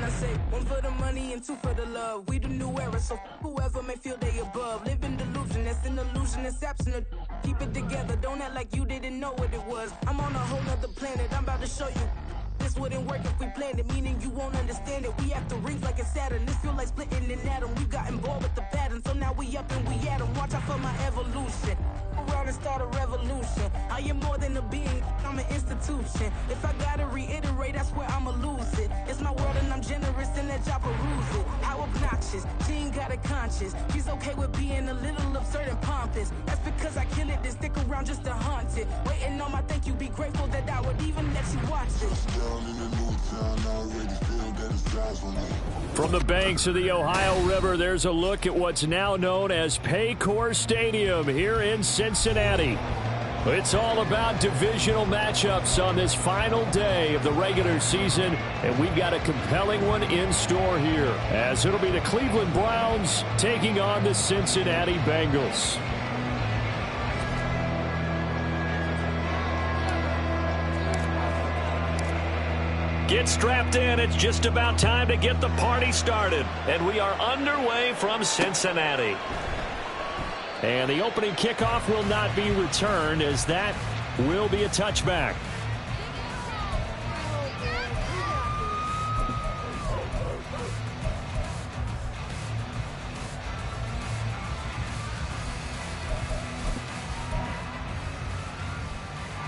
I say one for the money and two for the love. We the new era, so whoever may feel they above. Live in delusion, that's an illusion, it's absent. Keep it together, don't act like you didn't know what it was. I'm on a whole nother planet, I'm about to show you. This wouldn't work if we planned it, meaning you won't understand it. We have to rings like a Saturn. This feel like splitting an atom. We got involved with the pattern, so now we up and we at 'em. Watch out for my evolution. Around and start a revolution. I am more than a being, I'm an institution. If I gotta reiterate, that's where I'ma lose it. It's my world and I'm generous and let y'all peruse it. How obnoxious, she ain't got a conscience. She's okay with being a little absurd and pompous. That's because I kill it, then stick around just to haunt it. Waiting on my thank you, be grateful that I would even let you watch it. From the banks of the Ohio River, there's a look at what's now known as Paycor Stadium here in Cincinnati. It's all about divisional matchups on this final day of the regular season, and we've got a compelling one in store here, as it'll be the Cleveland Browns taking on the Cincinnati Bengals. Get strapped in. It's just about time to get the party started. And we are underway from Cincinnati. And the opening kickoff will not be returned, as that will be a touchback.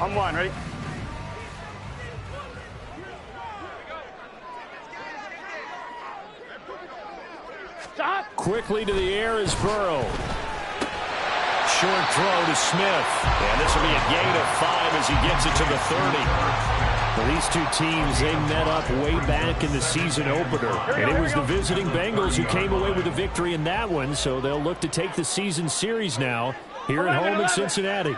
On one, ready? Quickly to the air is Burrow. Short throw to Smith. And this will be a gain of 5 as he gets it to the 30. Well, these two teams, they met up way back in the season opener. And it was the visiting Bengals who came away with a victory in that one, so they'll look to take the season series now here at home in Cincinnati.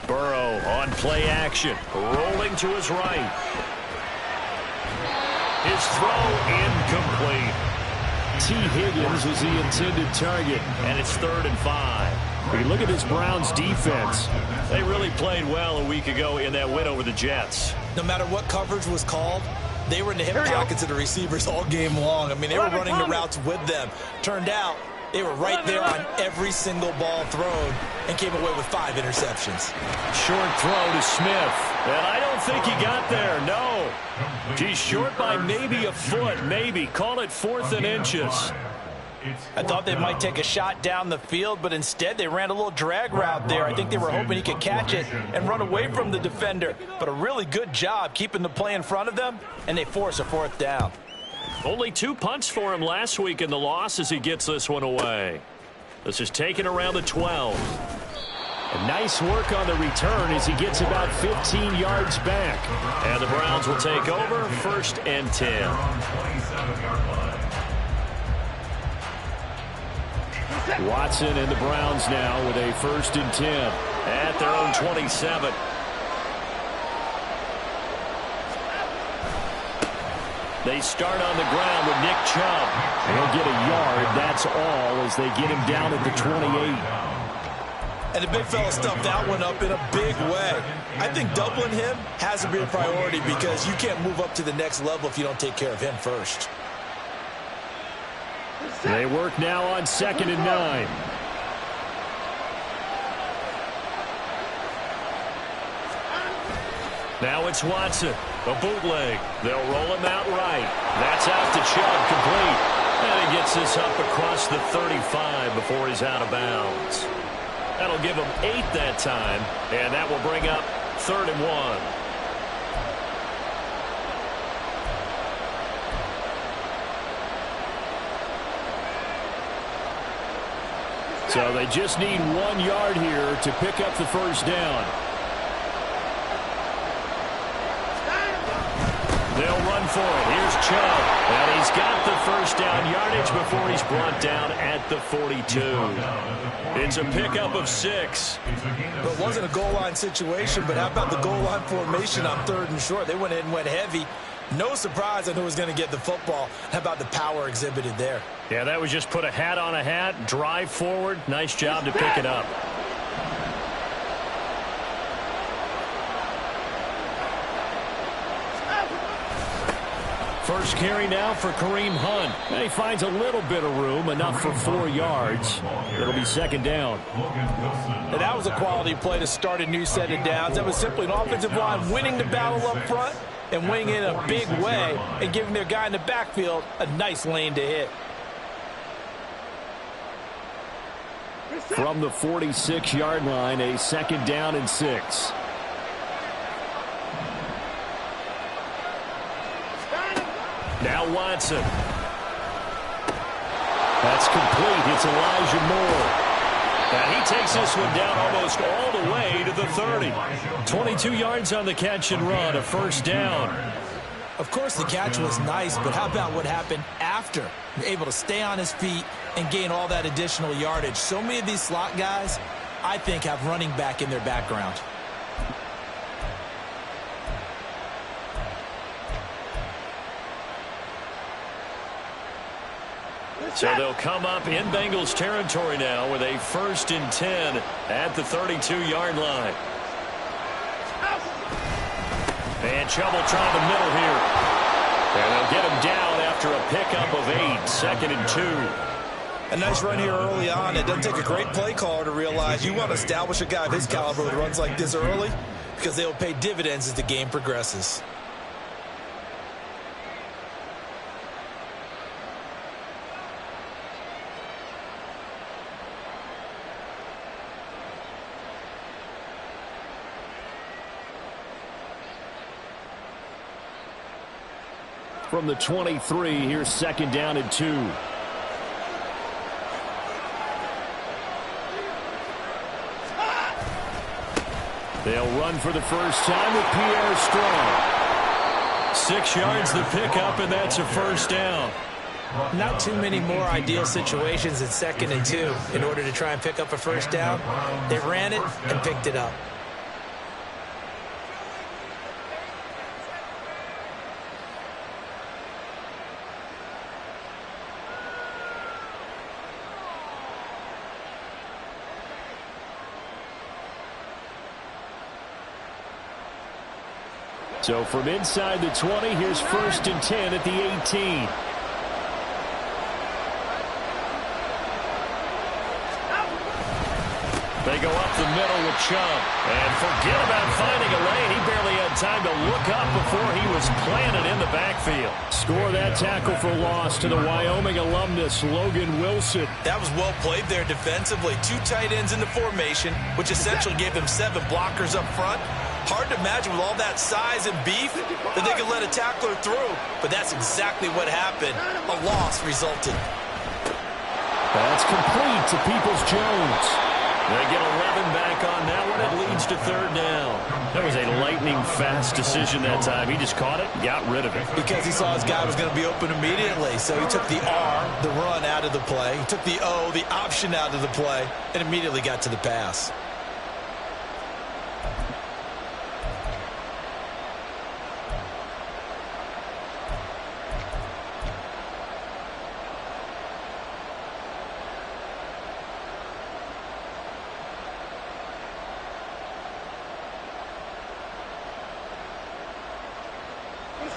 Burrow on play action, rolling to his right. His throw incomplete. T. Higgins was the intended target, and it's 3rd and 5. When you look at this Browns defense, they really played well a week ago in that win over the Jets. No matter what coverage was called, they were in the hip pockets of the receivers all game long. I mean, they were running the routes with them. Turned out they were right there on every single ball thrown and came away with 5 interceptions. Short throw to Smith. And I don't think he got there, no. He's short by maybe a foot, maybe. Call it 4th and inches. I thought they might take a shot down the field, but instead they ran a little drag route there. I think they were hoping he could catch it and run away from the defender. But a really good job keeping the play in front of them, and they force a 4th down. Only 2 punts for him last week in the loss as he gets this one away. This is taken around the 12. And nice work on the return as he gets about 15 yards back. And the Browns will take over 1st and 10. Watson and the Browns now with a 1st and 10 at their own 27. They start on the ground with Nick Chubb. He'll get a yard, that's all, as they get him down at the 28. And the big fella stuffed that one up in a big way. I think doubling him has to be a priority because you can't move up to the next level if you don't take care of him first. They work now on 2nd and 9. Now it's Watson. A bootleg. They'll roll him out right. That's out to Chubb, complete. And he gets this up across the 35 before he's out of bounds. That'll give him 8 that time, and that will bring up 3rd and 1. So they just need 1 yard here to pick up the 1st down. They'll run for it. Here's Chubb. And he's got the 1st down yardage before he's brought down at the 42. It's a pickup of 6. Well, it wasn't a goal line situation, but how about the goal line formation on 3rd and short? They went in and went heavy. No surprise on who was going to get the football. How about the power exhibited there? Yeah, that was just put a hat on a hat, drive forward. Nice job to pick it up. First carry now for Kareem Hunt. And he finds a little bit of room, enough for 4 yards. It'll be second down. And that was a quality play to start a new set of downs. That was simply an offensive line winning the battle up front and winning in a big way and giving their guy in the backfield a nice lane to hit. From the 46-yard line, a second down and 6. Now Watson. That's complete. It's Elijah Moore. And he takes this one down almost all the way to the 30. 22 yards on the catch and run, a first down. Of course, the catch was nice, but how about what happened after? You're able to stay on his feet and gain all that additional yardage. So many of these slot guys, I think, have running back in their background. So they'll come up in Bengals territory now with a 1st and 10 at the 32-yard line. And trouble trying the middle here. And they'll get him down after a pickup of 8, 2nd and 2. A nice run here early on. It doesn't take a great play caller to realize you want to establish a guy of his caliber with runs like this early because they will pay dividends as the game progresses. From the 23, here's second down and 2. They'll run for the first time with Pierre Strong. 6 yards the pickup, and that's a first down. Not too many more ideal situations in 2nd and 2 in order to try and pick up a first down. They ran it and picked it up. So from inside the 20, here's 1st and 10 at the 18. They go up the middle with Chubb. And forget about finding a lane. He barely had time to look up before he was planted in the backfield. Score that tackle for loss to the Wyoming alumnus, Logan Wilson. That was well played there defensively. 2 tight ends in the formation, which essentially gave them 7 blockers up front. Hard to imagine with all that size and beef that they could let a tackler through. But that's exactly what happened. A loss resulted. That's complete to Peoples-Jones. They get 11 back on that one. It leads to 3rd down. That was a lightning-fast decision that time. He just caught it, got rid of it. Because he saw his guy was going to be open immediately. So he took the R, the run, out of the play. He took the O, the option, out of the play, and immediately got to the pass.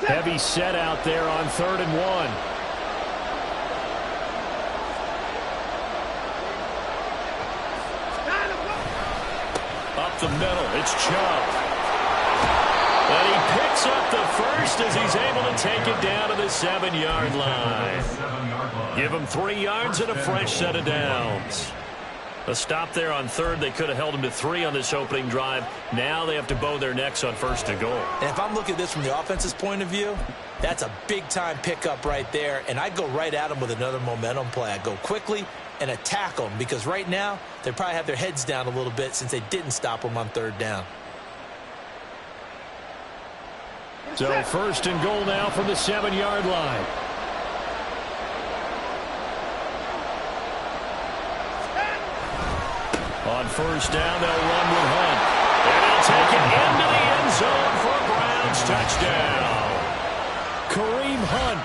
Heavy set out there on 3rd and 1. Up the middle, it's Chubb. And he picks up the first as he's able to take it down to the 7-yard line. Give him 3 yards and a fresh set of downs. A stop there on 3rd. They could have held him to 3 on this opening drive. Now they have to bow their necks on 1st and goal. And if I'm looking at this from the offense's point of view, that's a big-time pickup right there. And I'd go right at them with another momentum play. I'd go quickly and attack them because right now they probably have their heads down a little bit since they didn't stop them on 3rd down. So 1st and goal now from the 7-yard line. On 1st down, they'll run with Hunt. And he'll take it into the end zone for a Browns touchdown. Kareem Hunt,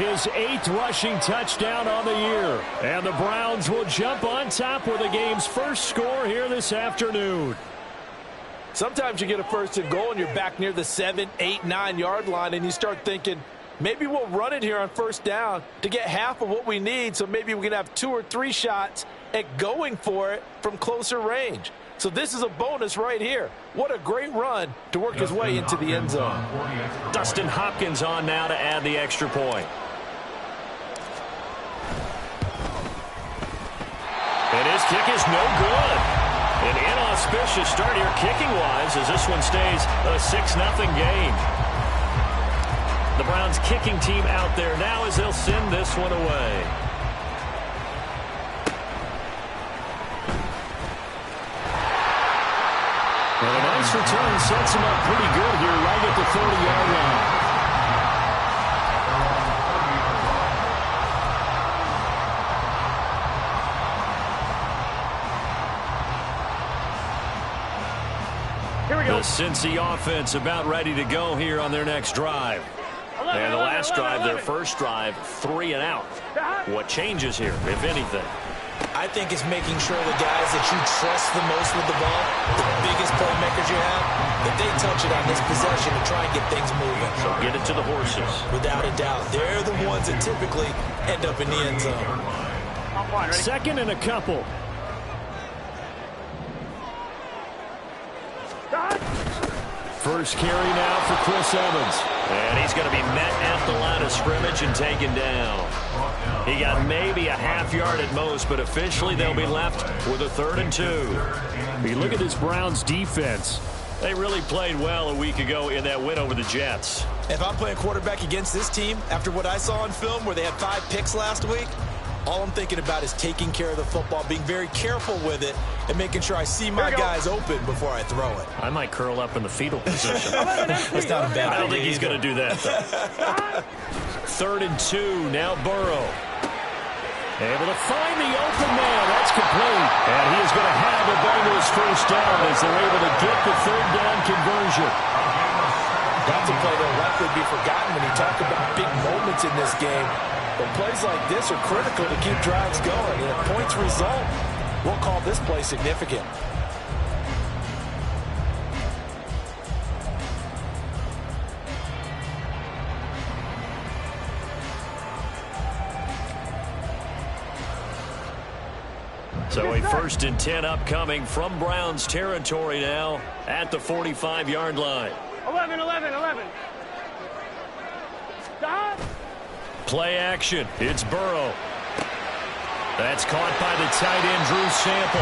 his 8th rushing touchdown on the year. And the Browns will jump on top with the game's first score here this afternoon. Sometimes you get a 1st and goal and you're back near the 7, 8, 9-yard line and you start thinking, maybe we'll run it here on first down to get half of what we need, so maybe we can have 2 or 3 shots at going for it from closer range. So this is a bonus right here. What a great run to work his way into the end zone. Dustin Hopkins on now to add the extra point. And his kick is no good. An inauspicious start here kicking-wise as this one stays a 6-0 game. The Browns kicking team out there now as they'll send this one away. And a nice return sets him up pretty good here right at the 30-yard line. The Cincy offense about ready to go here on their next drive. And the last drive, their first drive, 3 and out. What changes here, if anything? I think it's making sure the guys that you trust the most with the ball, the biggest playmakers you have, that they touch it on this possession to try and get things moving. So get it to the horses. Without a doubt. They're the ones that typically end up in the end zone. Second and a couple. First carry now for Chris Evans. And he's going to be met at the line of scrimmage and taken down. He got maybe a half yard at most, but officially they'll be left with a 3rd and 2. You look at this Browns defense. They really played well a week ago in that win over the Jets. If I'm playing quarterback against this team, after what I saw on film where they had 5 picks last week, all I'm thinking about is taking care of the football, being very careful with it, and making sure I see my guys open before I throw it. I might curl up in the fetal position. That's not a bad idea. I don't think he's going to do that, though. 3rd and 2, now Burrow. Able to find the open man. That's complete. And he is going to have the Bengals first down as they're able to get the 3rd down conversion. That's a play that will likely be forgotten when you talk about big moments in this game. But plays like this are critical to keep drives going. And if points result, we'll call this play significant. So a 1st and 10 upcoming from Browns territory now at the 45-yard line. 11. Stop. Play action. It's Burrow. That's caught by the tight end, Drew Sample.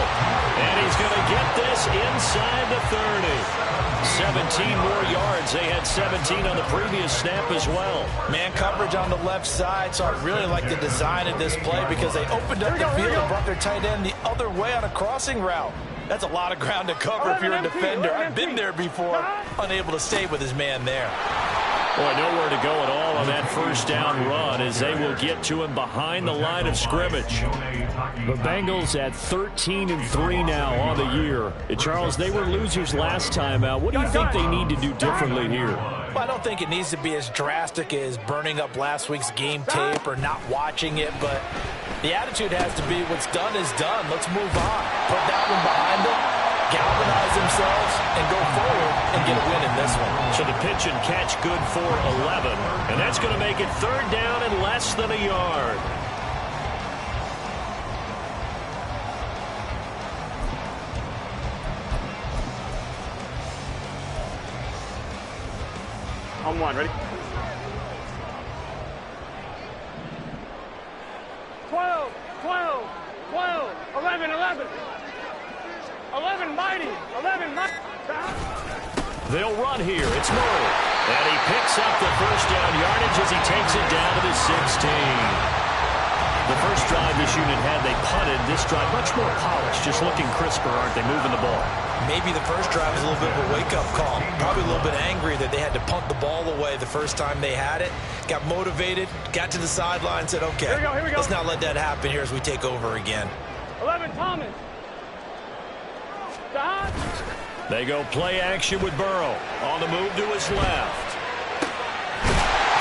And he's going to get this inside the 30. 17 more yards. They had 17 on the previous snap as well. Man coverage on the left side, so I really like the design of this play because they opened up the field and brought their tight end the other way on a crossing route. That's a lot of ground to cover if you're a defender. I've been there before, unable to stay with his man there. Boy, nowhere to go at all on that first down run as they will get to him behind the line of scrimmage. The Bengals at 13-3 now on the year. Charles, they were losers last time out. What do you think they need to do differently here? Well, I don't think it needs to be as drastic as burning up last week's game tape or not watching it, but the attitude has to be what's done is done. Let's move on. Put that one behind them, galvanize themselves, and go forward and get a win in this one. So the pitch and catch good for 11, and that's going to make it 3rd down and less than a yard. On 1, ready? 12, 11, 11 mighty, 11 mighty. They'll run here. It's Murray. And he picks up the first down yardage as he takes it down to the 16. The first drive this unit had, they punted. This drive, much more polished, just looking crisper, aren't they, moving the ball? Maybe the first drive was a little bit of a wake-up call. Probably a little bit angry that they had to punt the ball away the first time they had it. Got motivated, got to the sideline, said, okay, here we go. Let's not let that happen here as we take over again. 11, Thomas. Stop. They go play action with Burrow. On the move to his left.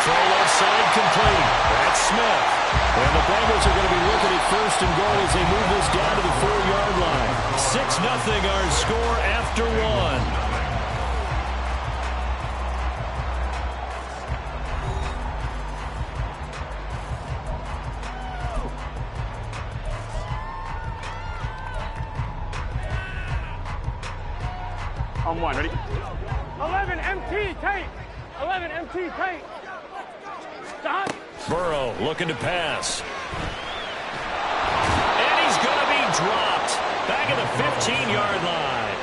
Throw left side complete. That's Smith. And the Bengals are going to be looking at 1st and goal as they move this down to the 4-yard line. 6-0 our score after 1. On one, ready? 11 MT tape. 11 MT tape. Stop. Burrow looking to pass. And he's going to be dropped back at the 15-yard line.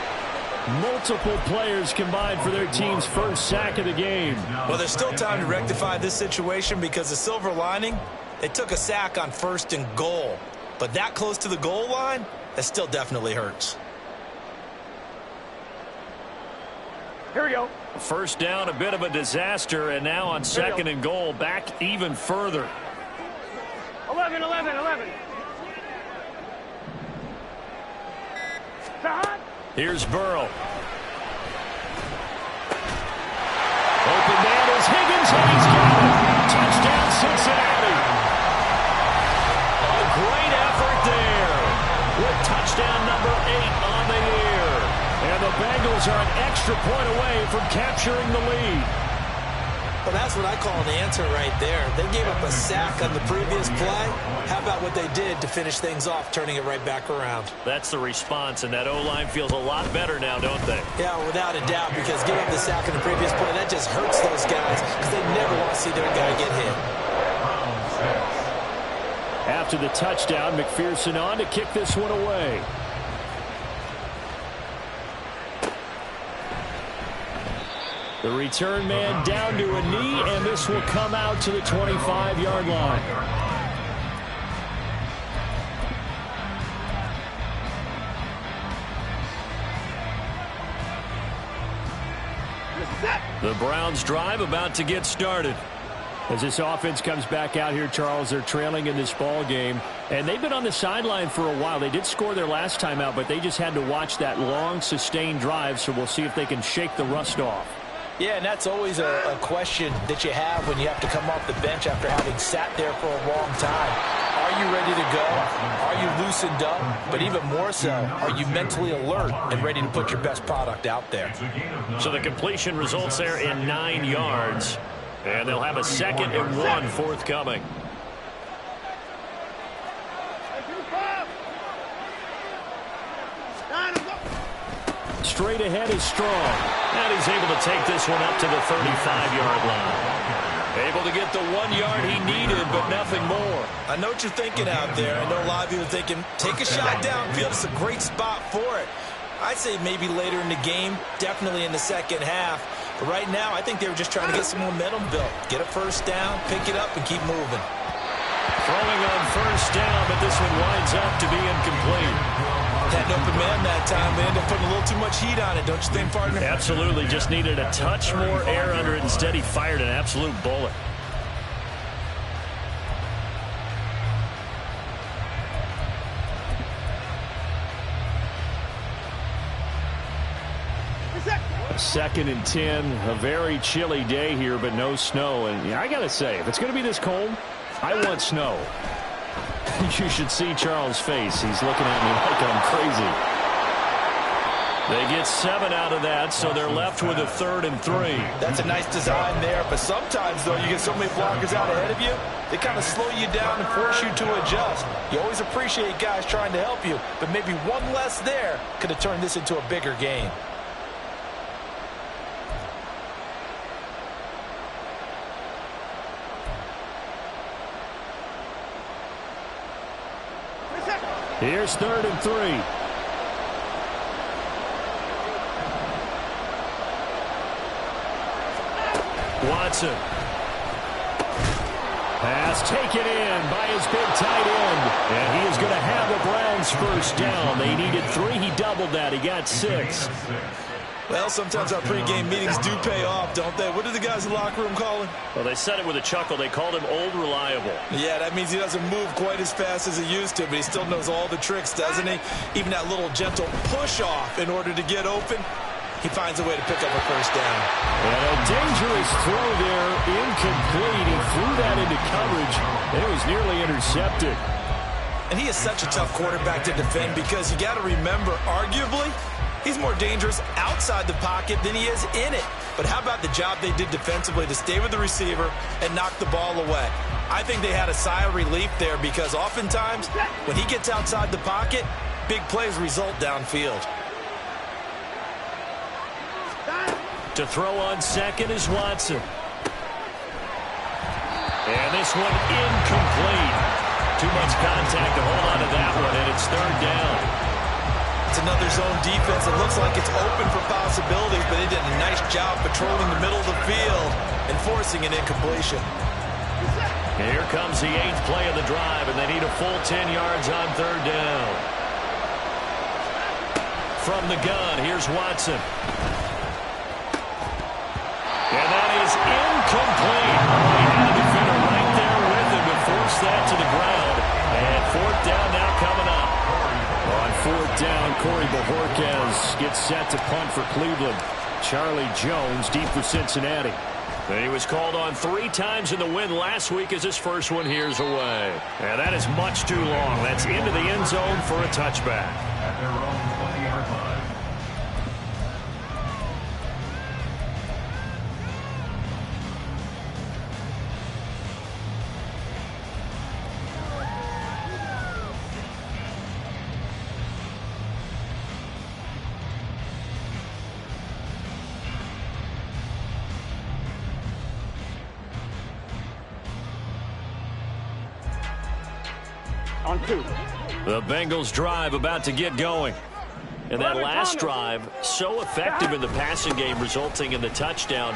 Multiple players combined for their team's first sack of the game. Well, there's still time to rectify this situation because the silver lining, they took a sack on 1st and goal. But that close to the goal line, that still definitely hurts. Here we go. First down, a bit of a disaster, and now on 2nd and goal, back even further. 11, 11, 11. Stop. Here's Burrow. Open man is Higgins, and he's got it. Touchdown, Cincinnati. A great effort there with touchdown number 8 on the year. And the Bengals are an extra point away from capturing the lead. Well, that's what I call an answer right there. They gave up a sack on the previous play. How about what they did to finish things off, turning it right back around? That's the response, and that O-line feels a lot better now, don't they? Yeah, without a doubt, because giving up the sack in the previous play, that just hurts those guys because they never want to see their guy get hit. After the touchdown, McPherson on to kick this one away. The return man down to a knee, and this will come out to the 25-yard line. The Browns drive about to get started. As this offense comes back out here, Charles, they're trailing in this ball game, and they've been on the sideline for a while. They did score their last time out, but they just had to watch that long, sustained drive, so we'll see if they can shake the rust off. Yeah, and that's always a question that you have when you have to come off the bench after having sat there for a long time. Are you ready to go? Are you loosened up? But even more so, are you mentally alert and ready to put your best product out there? So the completion results there in 9 yards, and they'll have a 2nd and 1 forthcoming. Straight ahead is Strong, and he's able to take this one up to the 35-yard line. Able to get the 1 yard he needed, but nothing more. I know what you're thinking out there. I know a lot of you are thinking, take a shot downfield. It's a great spot for it. I'd say maybe later in the game, definitely in the second half. But right now, I think they were just trying to get some momentum built. Get a first down, pick it up, and keep moving. Throwing on first down, but this one winds up to be incomplete. Had an open man that time. They ended up putting a little too much heat on it, don't you think, partner? Absolutely. Just needed a touch more air under it. Instead, he fired an absolute bullet. Second and 10. A very chilly day here, but no snow. And I got to say, if it's going to be this cold, I want snow. You should see Charles' face. He's looking at me like I'm crazy. They get 7 out of that, so they're left with a 3rd and 3. That's a nice design there, but sometimes, though, you get so many blockers out ahead of you, they kind of slow you down and force you to adjust. You always appreciate guys trying to help you, but maybe one less there could have turned this into a bigger game. Here's 3rd and 3. Watson. Pass taken in by his big tight end. And he is going to have the Browns first down. They needed 3. He doubled that. He got 6. Well, sometimes our pregame meetings do pay off, don't they? What do the guys in the locker room call him? Well, they said it with a chuckle. They called him Old Reliable. Yeah, that means he doesn't move quite as fast as he used to, but he still knows all the tricks, doesn't he? Even that little gentle push-off in order to get open, he finds a way to pick up a first down. And a dangerous throw there, incomplete. He threw that into coverage, and it was nearly intercepted. And he is such a tough quarterback to defend because you got to remember, arguably, he's more dangerous outside the pocket than he is in it. But how about the job they did defensively to stay with the receiver and knock the ball away? I think they had a sigh of relief there because oftentimes when he gets outside the pocket, big plays result downfield. To throw on second is Watson. And this one incomplete. Too much contact to hold on to that one, and it's third down. It's another zone defense. It looks like it's open for possibilities, but they did a nice job patrolling the middle of the field and forcing an incompletion. And here comes the 8th play of the drive, and they need a full 10 yards on third down. From the gun, here's Watson. And that is incomplete. He had a defender right there with him to force that to the ground. And fourth down now coming up. On fourth down, Corey Bojorquez gets set to punt for Cleveland. Charlie Jones deep for Cincinnati. And he was called on 3 times in the win last week as his first one here's away. And that is much too long. That's into the end zone for a touchback. At their own 20-yard line. On 2. The Bengals drive about to get going. And that last drive, so effective in the passing game, resulting in the touchdown.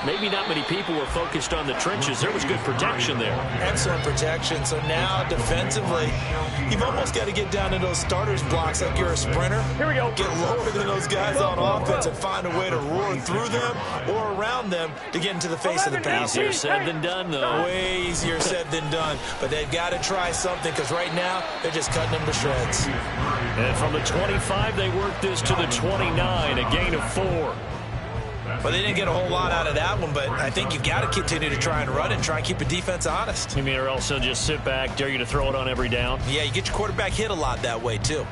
Maybe not many people were focused on the trenches. There was good protection there. Excellent protection. So now defensively, you've almost got to get down to those starters blocks like you're a sprinter. Here we go. Get lower than those guys on offense and find a way to roar through them or around them to get into the face of the pass. Easier said than done, though. Way easier said than done. But they've got to try something because right now they're just cutting them to shreds. And from the 25, they worked this to the 29, a gain of 4. Well, they didn't get a whole lot out of that one, but I think you've got to continue to try and run it and try and keep the defense honest. You mean, or else they'll just sit back, dare you to throw it on every down? Yeah, you get your quarterback hit a lot that way, too.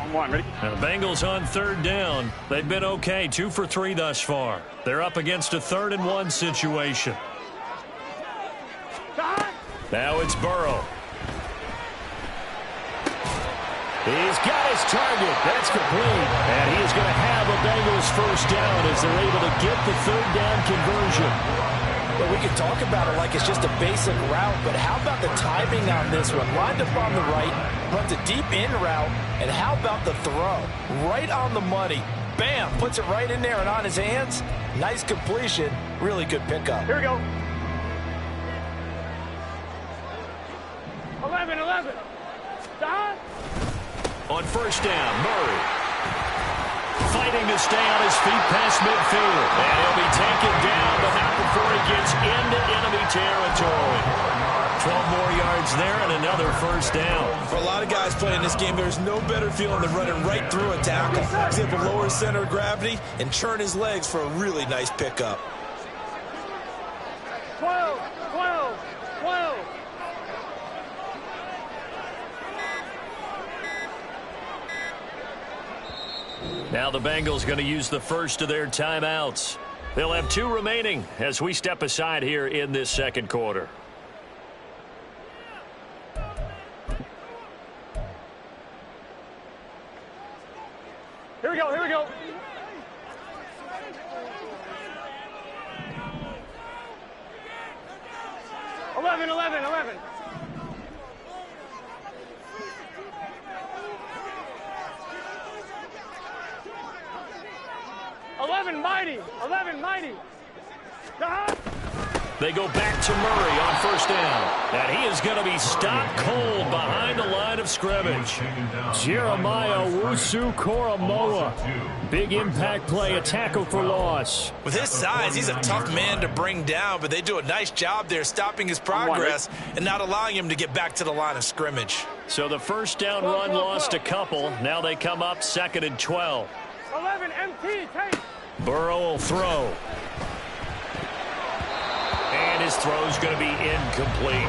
On 1, ready? Now the Bengals on third down. They've been okay, 2 for 3 thus far. They're up against a 3rd and 1 situation. Now it's Burrow. He's got his target. That's complete. And he is going to have a Bengals first down as they're able to get the third down conversion. Well, we could talk about it like it's just a basic route, but how about the timing on this one? Lined up on the right, runs a deep in route, and how about the throw? Right on the money. Bam! Puts it right in there and on his hands. Nice completion. Really good pickup. Here we go. 11. Stop. On first down, Murray. Fighting to stay on his feet past midfield. And he'll be taken down, but not before he gets into enemy territory. 12 more yards there and another first down. For a lot of guys playing this game, there's no better feeling than running right through a tackle. He's able to lower his center of gravity and churn his legs for a really nice pickup. 12. Now the Bengals going to use the first of their timeouts. They'll have 2 remaining as we step aside here in this second quarter. Here we go. 11. 11 mighty. They go back to Murray on first down. And he is going to be stopped cold behind the line of scrimmage. Jeremiah Owusu-Koramoah. Big impact play, a tackle for loss. With his size, he's a tough man to bring down, but they do a nice job there stopping his progress and not allowing him to get back to the line of scrimmage. So the first down run lost a couple. Now they come up 2nd and 12. 11 MT, take. Burrow will throw. And his throw's going to be incomplete.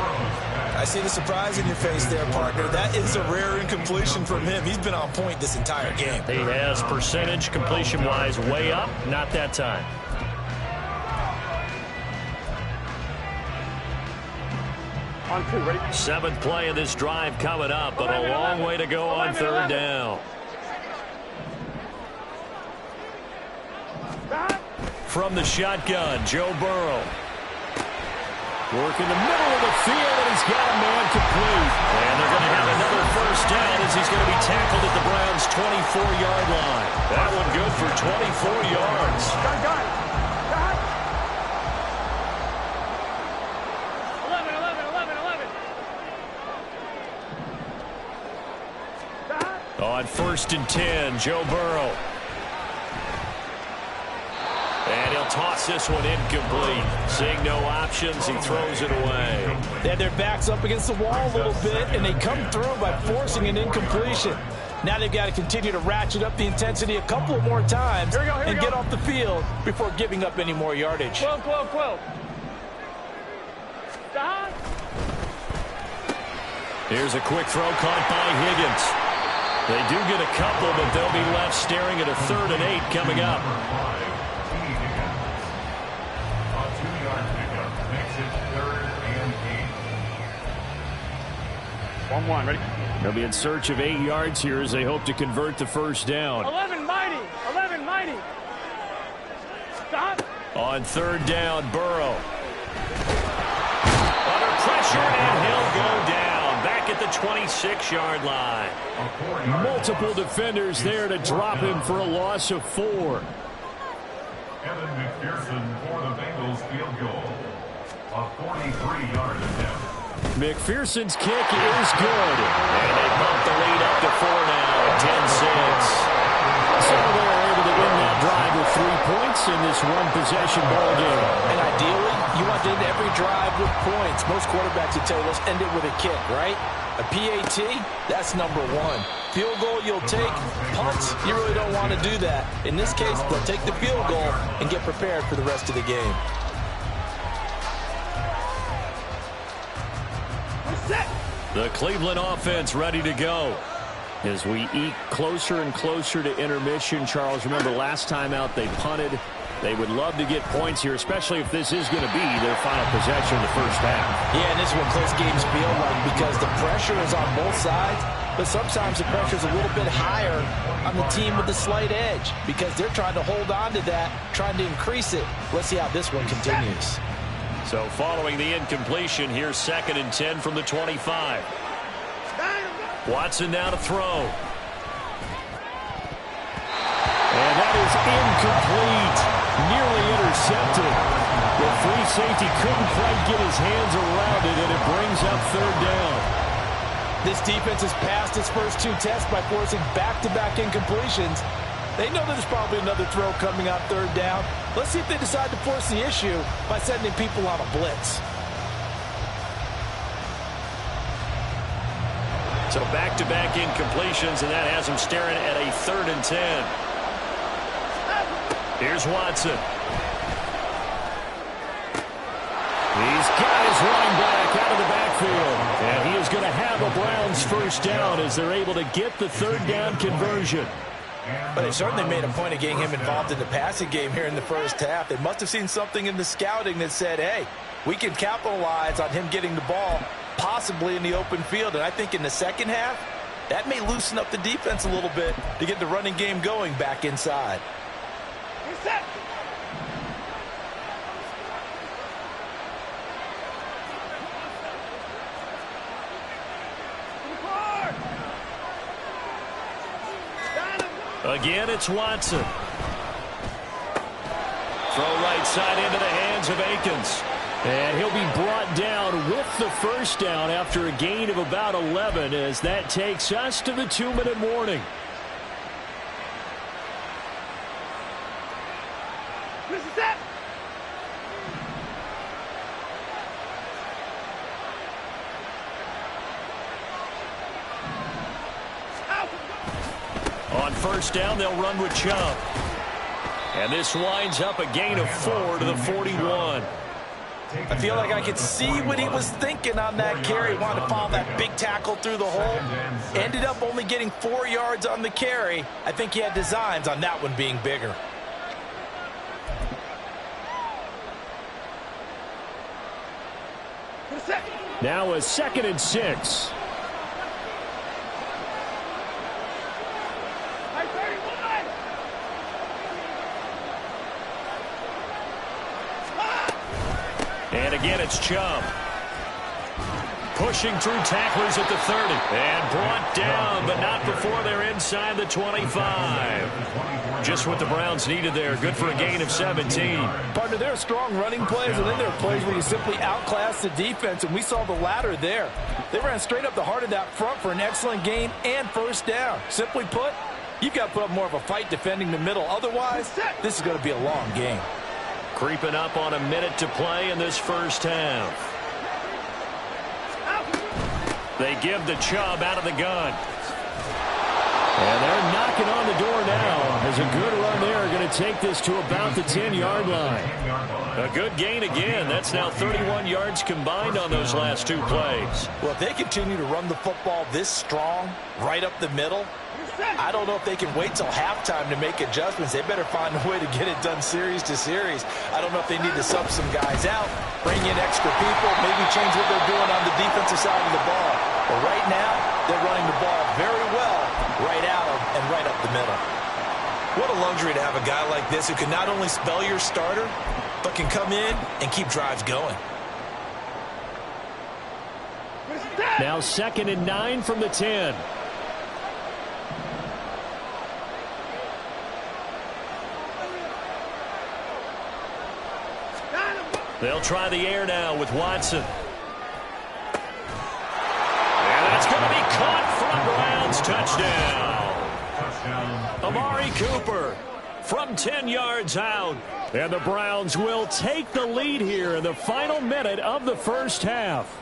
I see the surprise in your face there, partner. That is a rare incompletion from him. He's been on point this entire game. He has percentage completion-wise way up. Not that time. On 2, ready? 7th play of this drive coming up, but a long way to go on third down. From the shotgun, Joe Burrow. Working the middle of the field, and he's got a man complete. And they're going to have another first down as he's going to be tackled at the Browns' 24-yard line. That one good for 24 yards. Got it. 11. On 1st and 10, Joe Burrow. And he'll toss this one incomplete. Seeing no options, he throws it away. They had their backs up against the wall a little bit, and they come through by forcing an incompletion. Now they've got to continue to ratchet up the intensity a couple of more times and get off the field before giving up any more yardage. 12. Here's a quick throw caught by Higgins. They do get a couple, but they'll be left staring at a 3rd and 8 coming up. 1-1, ready? They'll be in search of 8 yards here as they hope to convert the first down. 11 mighty. Stop. On 3rd down, Burrow. Under pressure, and he'll go down. Back at the 26-yard line. Multiple defenders there to drop him for a loss of 4. Evan McPherson for the Bengals field goal. A 43-yard attempt. McPherson's kick is good. And they bump the lead up to 4 now, 10-6. So they're able to win that drive with 3 points in this one-possession ball game. And ideally, you want to end every drive with points. Most quarterbacks would tell you, let's end it with a kick, right? A PAT, that's number 1. Field goal you'll take. Punts, you really don't want to do that. In this case, they'll take the field goal and get prepared for the rest of the game. The Cleveland offense ready to go. As we eke closer and closer to intermission, Charles, remember last time out they punted. They would love to get points here, especially if this is going to be their final possession of the first half. Yeah, and this is what close games feel like because the pressure is on both sides, but sometimes the pressure is a little bit higher on the team with the slight edge because they're trying to hold on to that, trying to increase it. Let's see how this one continues. So following the incompletion, here's 2nd and 10 from the 25. Watson now to throw. And that is incomplete. Nearly intercepted. The free safety couldn't quite get his hands around it, and it brings up 3rd down. This defense has passed its first 2 tests by forcing back-to-back incompletions. They know there's probably another throw coming on 3rd down. Let's see if they decide to force the issue by sending people on a blitz. So back-to-back incompletions, and that has them staring at a 3rd and 10. Here's Watson. He's got his running back out of the backfield. And he is going to have a Browns first down as they're able to get the 3rd down conversion. But they certainly made a point of getting him involved in the passing game here in the first half. They must have seen something in the scouting that said, hey, we can capitalize on him getting the ball possibly in the open field. And I think in the second half, that may loosen up the defense a little bit to get the running game going back inside. Reset. Again, it's Watson. Throw right side into the hands of Akins. And he'll be brought down with the first down after a gain of about 11 as that takes us to the 2-minute warning. Reset. On first down, they'll run with Chubb. And this winds up a gain of 4 to the 41. I feel like I could see what he was thinking on that carry. He wanted to follow that big tackle through the hole. Ended up only getting 4 yards on the carry. I think he had designs on that one being bigger. Now a 2nd and 6. And again, it's Chubb. Pushing through tacklers at the 30. And brought down, but not before they're inside the 25. Just what the Browns needed there. Good for a gain of 17. Partner, there are strong running plays, and then there are plays where you simply outclass the defense, and we saw the latter there. They ran straight up the heart of that front for an excellent gain and first down. Simply put, you've got to put up more of a fight defending the middle. Otherwise, this is going to be a long game. Creeping up on a minute to play in this first half. They give the Chubb out of the gun. And they're knocking on the door now. There's a good run there. Going to take this to about the 10-yard line. A good gain again. That's now 31 yards combined on those last two plays. Well, if they continue to run the football this strong, right up the middle, I don't know if they can wait till halftime to make adjustments. They better find a way to get it done series to series. I don't know if they need to sub some guys out, bring in extra people, maybe change what they're doing on the defensive side of the ball. But right now, they're running the ball very well right out of and right up the middle. What a luxury to have a guy like this who can not only spell your starter, but can come in and keep drives going. Now 2nd and 9 from the 10. They'll try the air now with Watson. And that's going to be caught for a Browns touchdown. Amari Cooper from 10 yards out. And the Browns will take the lead here in the final minute of the first half.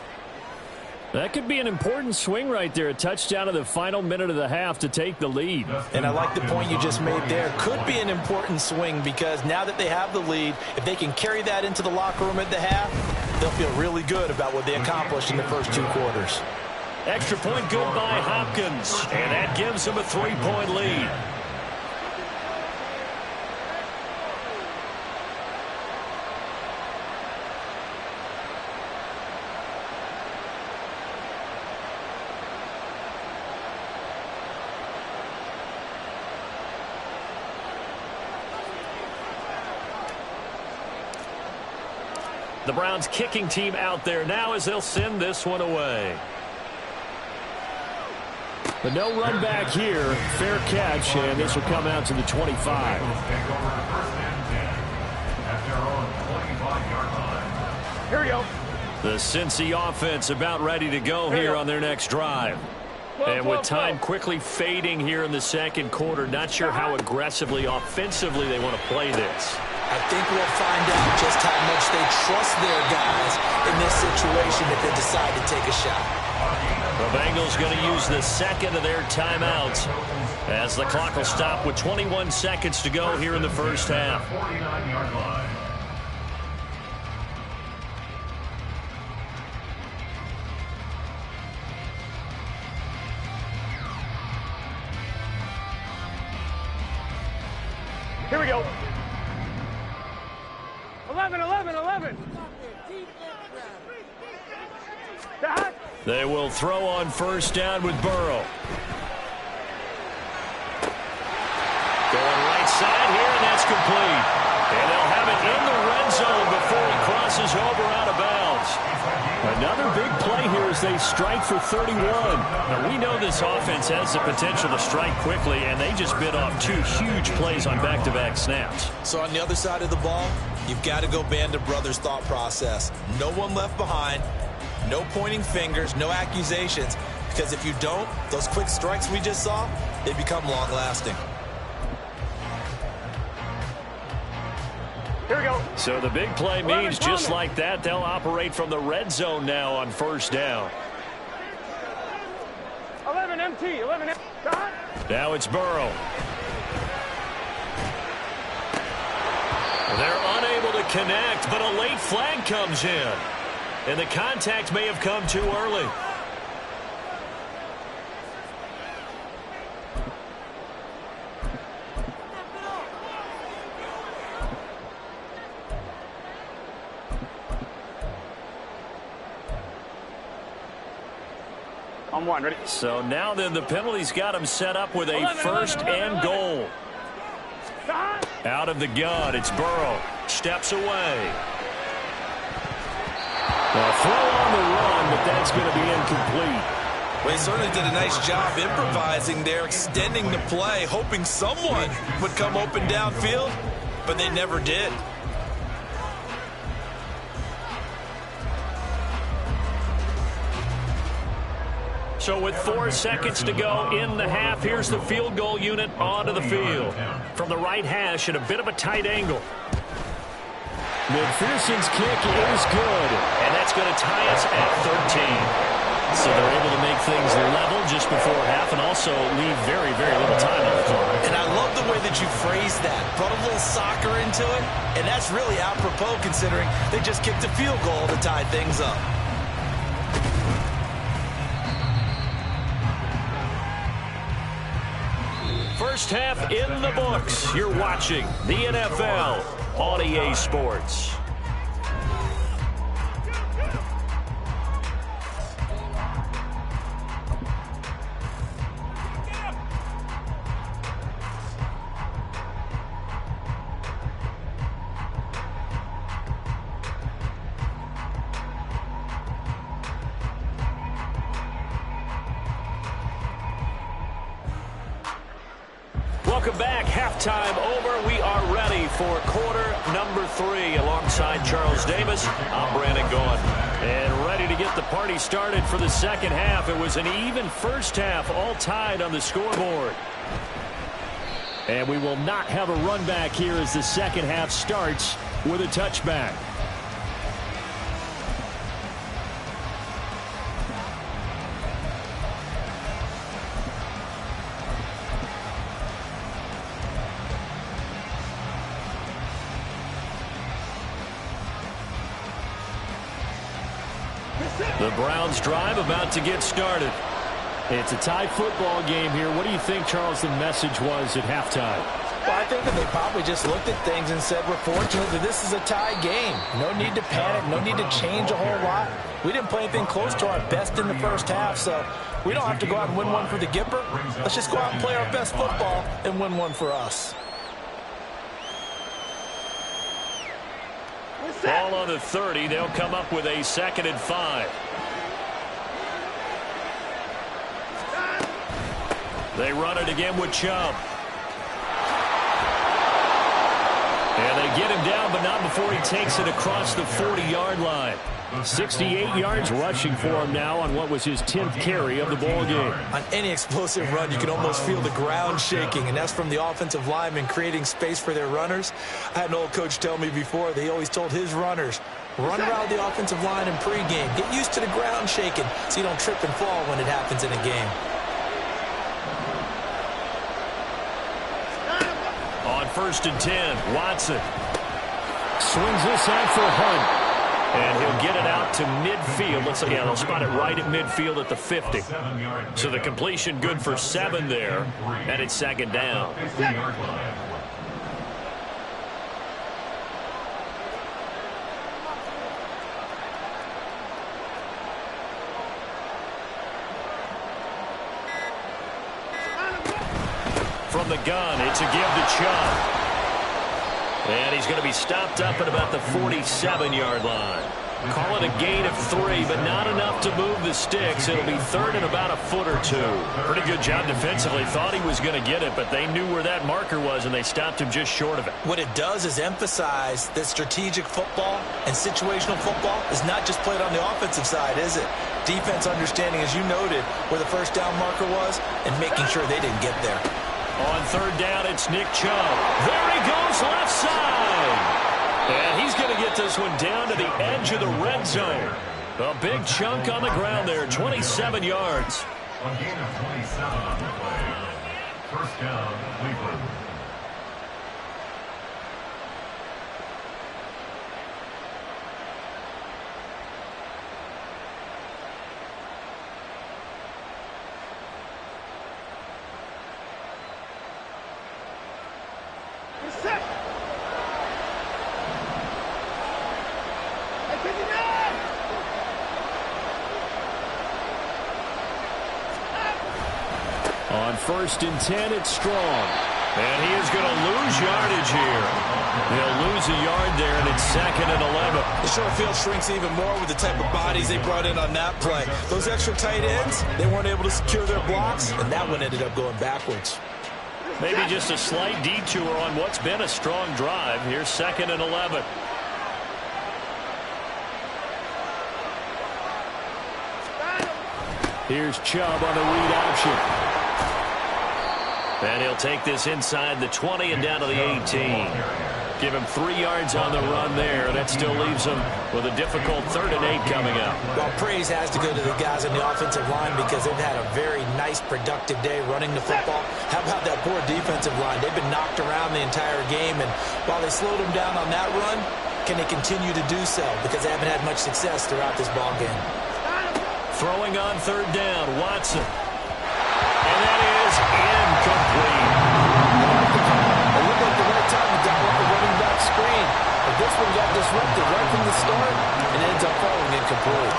That could be an important swing right there. A touchdown in the final minute of the half to take the lead. And I like the point you just made there. Could be an important swing because now that they have the lead, if they can carry that into the locker room at the half, they'll feel really good about what they accomplished in the first two quarters. Extra point good by Hopkins. And that gives them a 3-point lead. The Browns kicking team out there now as they'll send this one away. But no run back here. Fair catch, and this will come out to the 25. Here we go. The Cincy offense about ready to go here on their next drive. And with time quickly fading here in the second quarter, not sure how aggressively, offensively they want to play this. I think we'll find out just how much they trust their guys in this situation if they decide to take a shot. The Bengals going to use the second of their timeouts as the clock will stop with 21 seconds to go here in the first half. Here we go. 11. They will throw on first down with Burrow. Going right side here, and that's complete. And they'll have it in the red zone before he crosses over out of bounds. Another big play here as they strike for 31. Now, we know this offense has the potential to strike quickly, and they just bit off two huge plays on back-to-back snaps. So on the other side of the ball, you've got to go Band of Brothers thought process. No one left behind. No pointing fingers, no accusations, because if you don't, those quick strikes we just saw, they become long-lasting. Here we go. So the big play means just like that, they'll operate from the red zone now on first down. 11 MT. Now it's Burrow. They're unable to connect, but a late flag comes in. And the contact may have come too early. On one, ready? So now then the penalty's got him set up with a first and goal. Out of the gun, it's Burrow. Steps away. Throw on the run, but that's going to be incomplete. Well, he certainly did a nice job improvising there, extending the play, hoping someone would come open downfield, but they never did. So with 4 seconds to go in the half, here's the field goal unit onto the field. From the right hash at a bit of a tight angle. McPherson's kick is good, and that's going to tie us at 13. So they're able to make things level just before half and also leave very, very little time on the clock. And I love the way that you phrased that. Brought a little soccer into it, and that's really apropos considering they just kicked a field goal to tie things up. First half in the books. You're watching the NFL on EA Sports. Welcome back. Halftime over. We are ready for quarter number 3. Alongside Charles Davis, I'm Brandon Gaughan. And ready to get the party started for the second half. It was an even first half, all tied on the scoreboard. And we will not have a run back here as the second half starts with a touchback. The Browns drive about to get started. It's a tie football game here. What do you think, Charles, the message was at halftime? Well, I think that they probably just looked at things and said, we're fortunate that this is a tie game. No need to panic. No need to change a whole lot. We didn't play anything close to our best in the first half, so we don't have to go out and win one for the Gipper. Let's just go out and play our best football and win one for us. Ball on the 30. They'll come up with a 2nd and 5. They run it again with Chubb. And they get him down, but not before he takes it across the 40-yard line. 68 yards rushing for him now on what was his 10th carry of the ball game. On any explosive run, you can almost feel the ground shaking, and that's from the offensive linemen creating space for their runners. I had an old coach tell me before, they always told his runners, run around the offensive line in pregame. Get used to the ground shaking so you don't trip and fall when it happens in a game. On 1st and 10, Watson swings this out for Hunt. And he'll get it out to midfield. Let's see, yeah, they'll spot it right at midfield at the 50. So the completion good for 7 there, and it's 2nd down. From the gun, it's a give to Chubb. And he's going to be stopped up at about the 47-yard line. Call it a gain of 3, but not enough to move the sticks. It'll be 3rd and about a foot or 2. Pretty good job defensively. Thought he was going to get it, but they knew where that marker was, and they stopped him just short of it. What it does is emphasize that strategic football and situational football is not just played on the offensive side, is it? Defense understanding, as you noted, where the first down marker was and making sure they didn't get there. On 3rd down, it's Nick Chubb. There he goes, left side. And he's going to get this one down to the edge of the red zone. A big chunk on the ground there, 27 yards. A gain of 27 on the play. First down, Cleveland. On 1st and 10, it's Strong. And he is going to lose yardage here. They'll lose a yard there, and it's 2nd and 11. The short field shrinks even more with the type of bodies they brought in on that play. Those extra tight ends, they weren't able to secure their blocks, and that one ended up going backwards. Maybe just a slight detour on what's been a strong drive. Here's 2nd and 11. Here's Chubb on the read option. And he'll take this inside the 20 and down to the 18. Give him 3 yards on the run there. That still leaves him with a difficult 3rd and 8 coming up. Well, praise has to go to the guys on the offensive line because they've had a very nice, productive day running the football. How about that poor defensive line? They've been knocked around the entire game, and while they slowed them down on that run, can they continue to do so? Because they haven't had much success throughout this ball game. Throwing on 3rd down, Watson. And that is incomplete. It looked like the right time to dial up the running back screen. But this one got disrupted right from the start and ends up falling incomplete.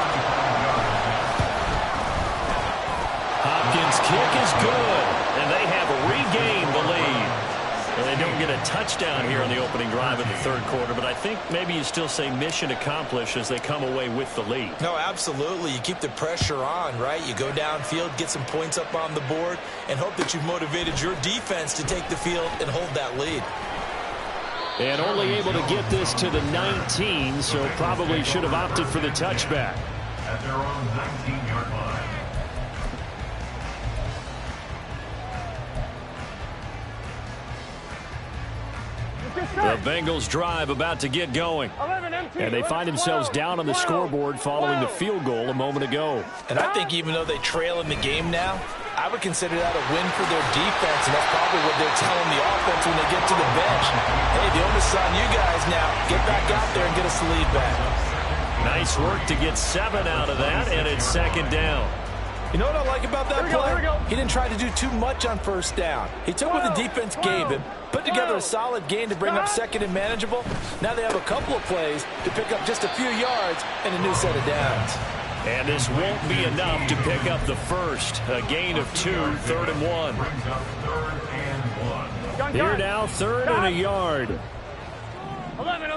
Hopkins' kick is good, and they have regained the lead. And they don't get a touchdown here in the opening drive of the 3rd quarter, but I think maybe you still say mission accomplished as they come away with the lead. No, absolutely. You keep the pressure on, right? You go downfield, get some points up on the board, and hope that you've motivated your defense to take the field and hold that lead. And only able to get this to the 19, so probably should have opted for the touchback. At their own 19-yard line. The Bengals drive about to get going. And they find themselves down on the scoreboard following the field goal a moment ago. And I think even though they trail in the game now, I would consider that a win for their defense, and that's probably what they're telling the offense when they get to the bench. Hey, the onus is on you guys now. Get back out there and get us the lead back. Nice work to get 7 out of that, and it's 2nd down. You know what I like about that play? He didn't try to do too much on 1st down. He took what the defense gave him, put together a solid gain to bring up 2nd and manageable. Now they have a couple of plays to pick up just a few yards and a new set of downs. And this won't be enough to pick up the first. A gain of 2, 3rd and 1. Here now, 3rd and a yard. 11.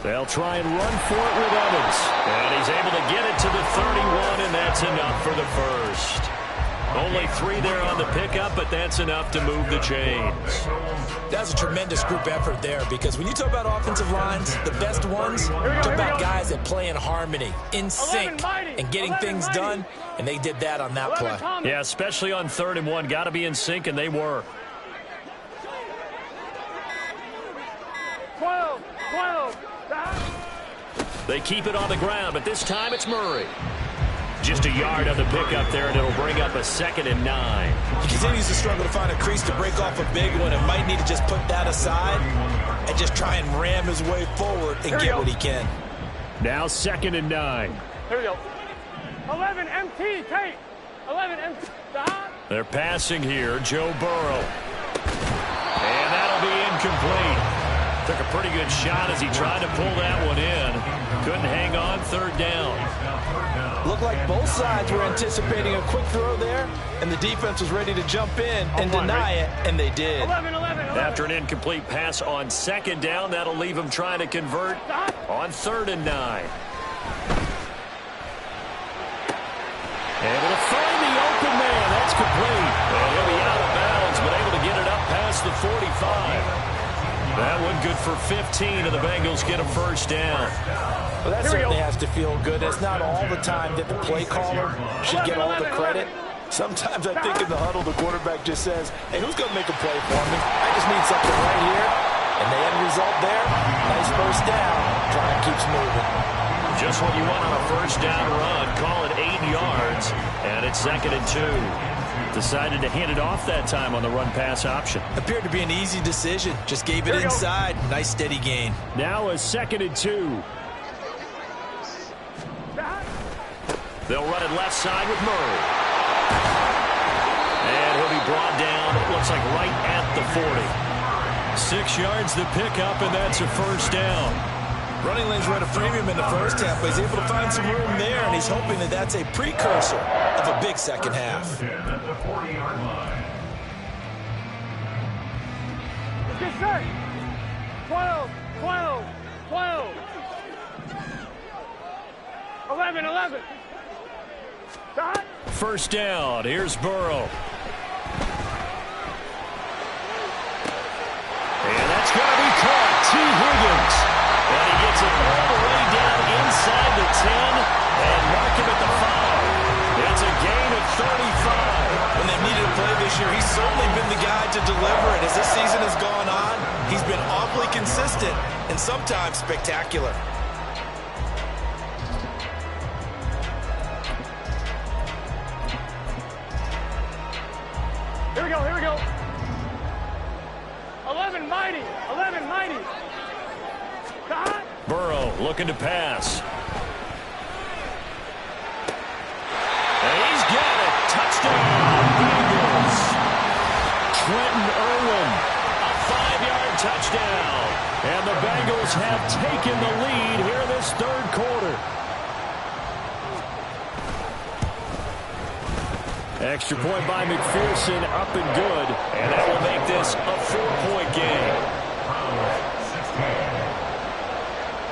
They'll try and run for it with Evans. And he's able to get it to the 31, and that's enough for the first. Only 3 there on the pickup, but that's enough to move the chains. That's a tremendous group effort there, because when you talk about offensive lines, the best ones, talk about guys that play in harmony, in sync, and getting things done, and they did that on that play. Yeah, especially on 3rd and 1. Got to be in sync, and they were. 12. They keep it on the ground, but this time it's Murray. Just a yard on the pickup there, and it'll bring up a 2nd and 9. He continues to struggle to find a crease to break off a big one, and might need to just put that aside and just try and ram his way forward and get what he can. Now 2nd and 9. Here we go. 11 MT, Tate. 11 MT. They're passing here, Joe Burrow. And that'll be incomplete. Took a pretty good shot as he tried to pull that one in. Couldn't hang on, 3rd down. Looked like both sides were anticipating a quick throw there, and the defense was ready to jump in and deny it, and they did. 11. After an incomplete pass on 2nd down, that'll leave him trying to convert on 3rd and 9. Able to find the open man. That's complete. And he'll be out of bounds, but able to get it up past the 45. That one good for 15, and the Bengals get a 1st down. Well, that certainly has to feel good. It's not all the time that the play caller should get all the credit. Sometimes I think in the huddle, the quarterback just says, hey, who's going to make a play for me? I just need something right here. And the end result there, nice 1st down. Drive keeps moving. Just what you want on a 1st down run. Call it 8 yards, and it's 2nd and 2. Decided to hand it off that time on the run-pass option. Appeared to be an easy decision. Just gave it inside. Nice steady gain. Now a 2nd and 2. They'll run it left side with Murray. And he'll be brought down, it looks like right at the 40. 6 yards the pickup, and that's a 1st down. Running lanes were at a premium in the 1st half, but he's able to find some room there, and he's hoping that that's a precursor of a big 2nd half. At the 40-yard line. set. 12, 12, 12. 11, 11. Stop. First down. Here's Burrow. And that's going to be caught. T. Higgins. And he gets it all the way down inside the 10 and mark him at the 5. It's a gain of 35. When they needed a play this year, he's certainly been the guy to deliver it. As this season has gone on, he's been awfully consistent and sometimes spectacular. Here we go, here we go. 11 mighty, 11 mighty. Stop. Burrow looking to pass. And he's got it. Touchdown, Bengals. Trenton Irwin, a 5-yard touchdown. And the Bengals have taken the lead here in this third quarter. Extra point by McPherson, up and good. And that will make this a 4-point game.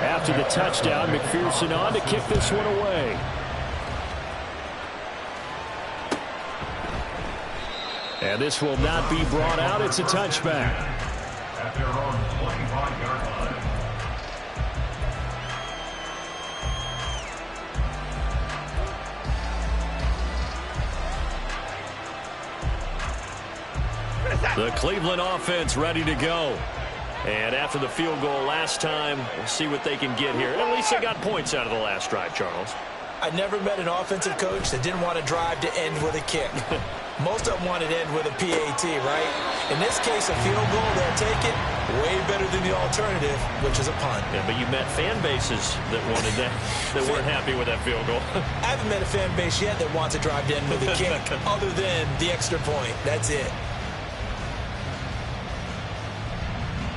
After the touchdown, McPherson on to kick this one away. And this will not be brought out. It's a touchback. At their own 25-yard line. The Cleveland offense ready to go. And after the field goal last time, we'll see what they can get here. And at least they got points out of the last drive, Charles. I never met an offensive coach that didn't want to drive to end with a kick. Most of them wanted to end with a PAT, right? In this case, a field goal, they'll take it. Way better than the alternative, which is a punt. Yeah, but you met fan bases that wanted that, that weren't happy with that field goal. I haven't met a fan base yet that wants to drive to end with a kick other than the extra point. That's it.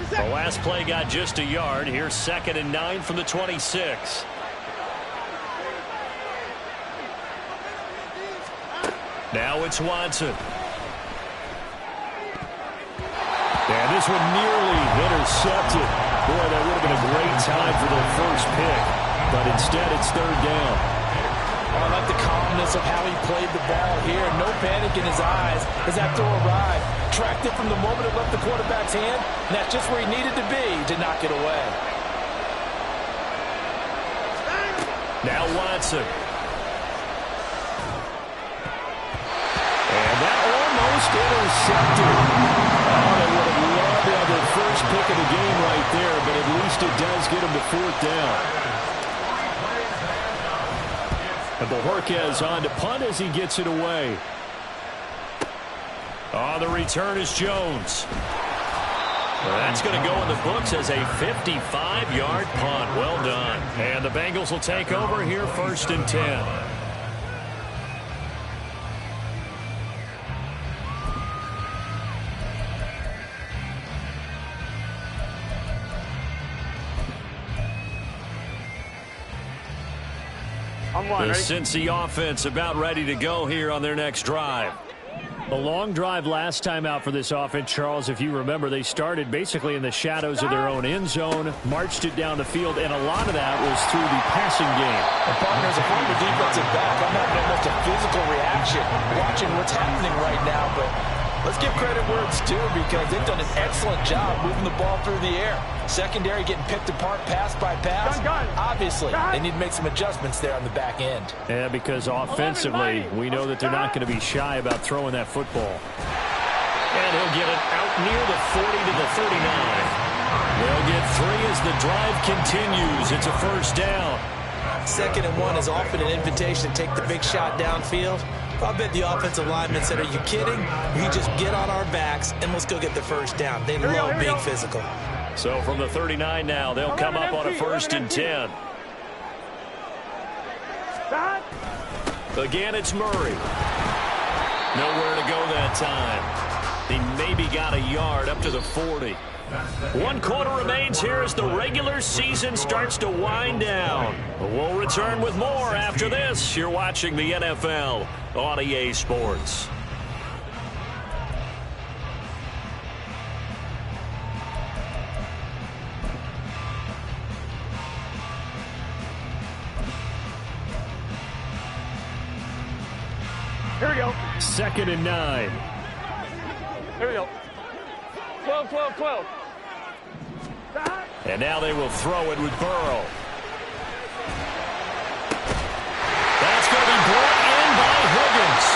The last play got just a yard. Here's 2nd and 9 from the 26. Now it's Watson. And this one nearly intercepted. Boy, that would have been a great time for their first pick. But instead, it's 3rd down. I like the calmness of how he played the ball here. No panic in his eyes as that throw arrived. Tracked it from the moment it left the quarterback's hand, and that's just where he needed to be to knock it away. Now Watson. And that almost intercepted. Oh, they would have loved to have their first pick of the game right there, but at least it does get them to 4th down. And Bojorquez on to punt as he gets it away. Oh, the return is Jones. Well, that's going to go in the books as a 55-yard punt. Well done. And the Bengals will take over here 1st and 10. The Cincy offense about ready to go here on their next drive. A long drive last time out for this offense, Charles. If you remember, they started basically in the shadows of their own end zone, marched it down the field, and a lot of that was through the passing game. And partners, a former defensive back, I'm having almost a physical reaction watching what's happening right now, but let's give credit where it's due because they've done an excellent job moving the ball through the air. Secondary getting picked apart pass by pass. Obviously, they need to make some adjustments there on the back end. Yeah, because offensively, we know that they're not going to be shy about throwing that football. And he'll get it out near the 40 to the 39. They'll get 3 as the drive continues. It's a 1st down. 2nd and 1 is often an invitation to take the big shot downfield. I bet the offensive lineman said, are you kidding? We just get on our backs and let's go get the 1st down. They love being physical. So from the 39 now, they'll come up on a 1st and 10. Again, it's Murray. Nowhere to go that time. He maybe got a yard up to the 40. 1 quarter remains here as the regular season starts to wind down. We'll return with more after this. You're watching the NFL on EA Sports. 2nd and 9. Here we go. 12, 12, 12. And now they will throw it with Burrow. That's going to be brought in by Higgins.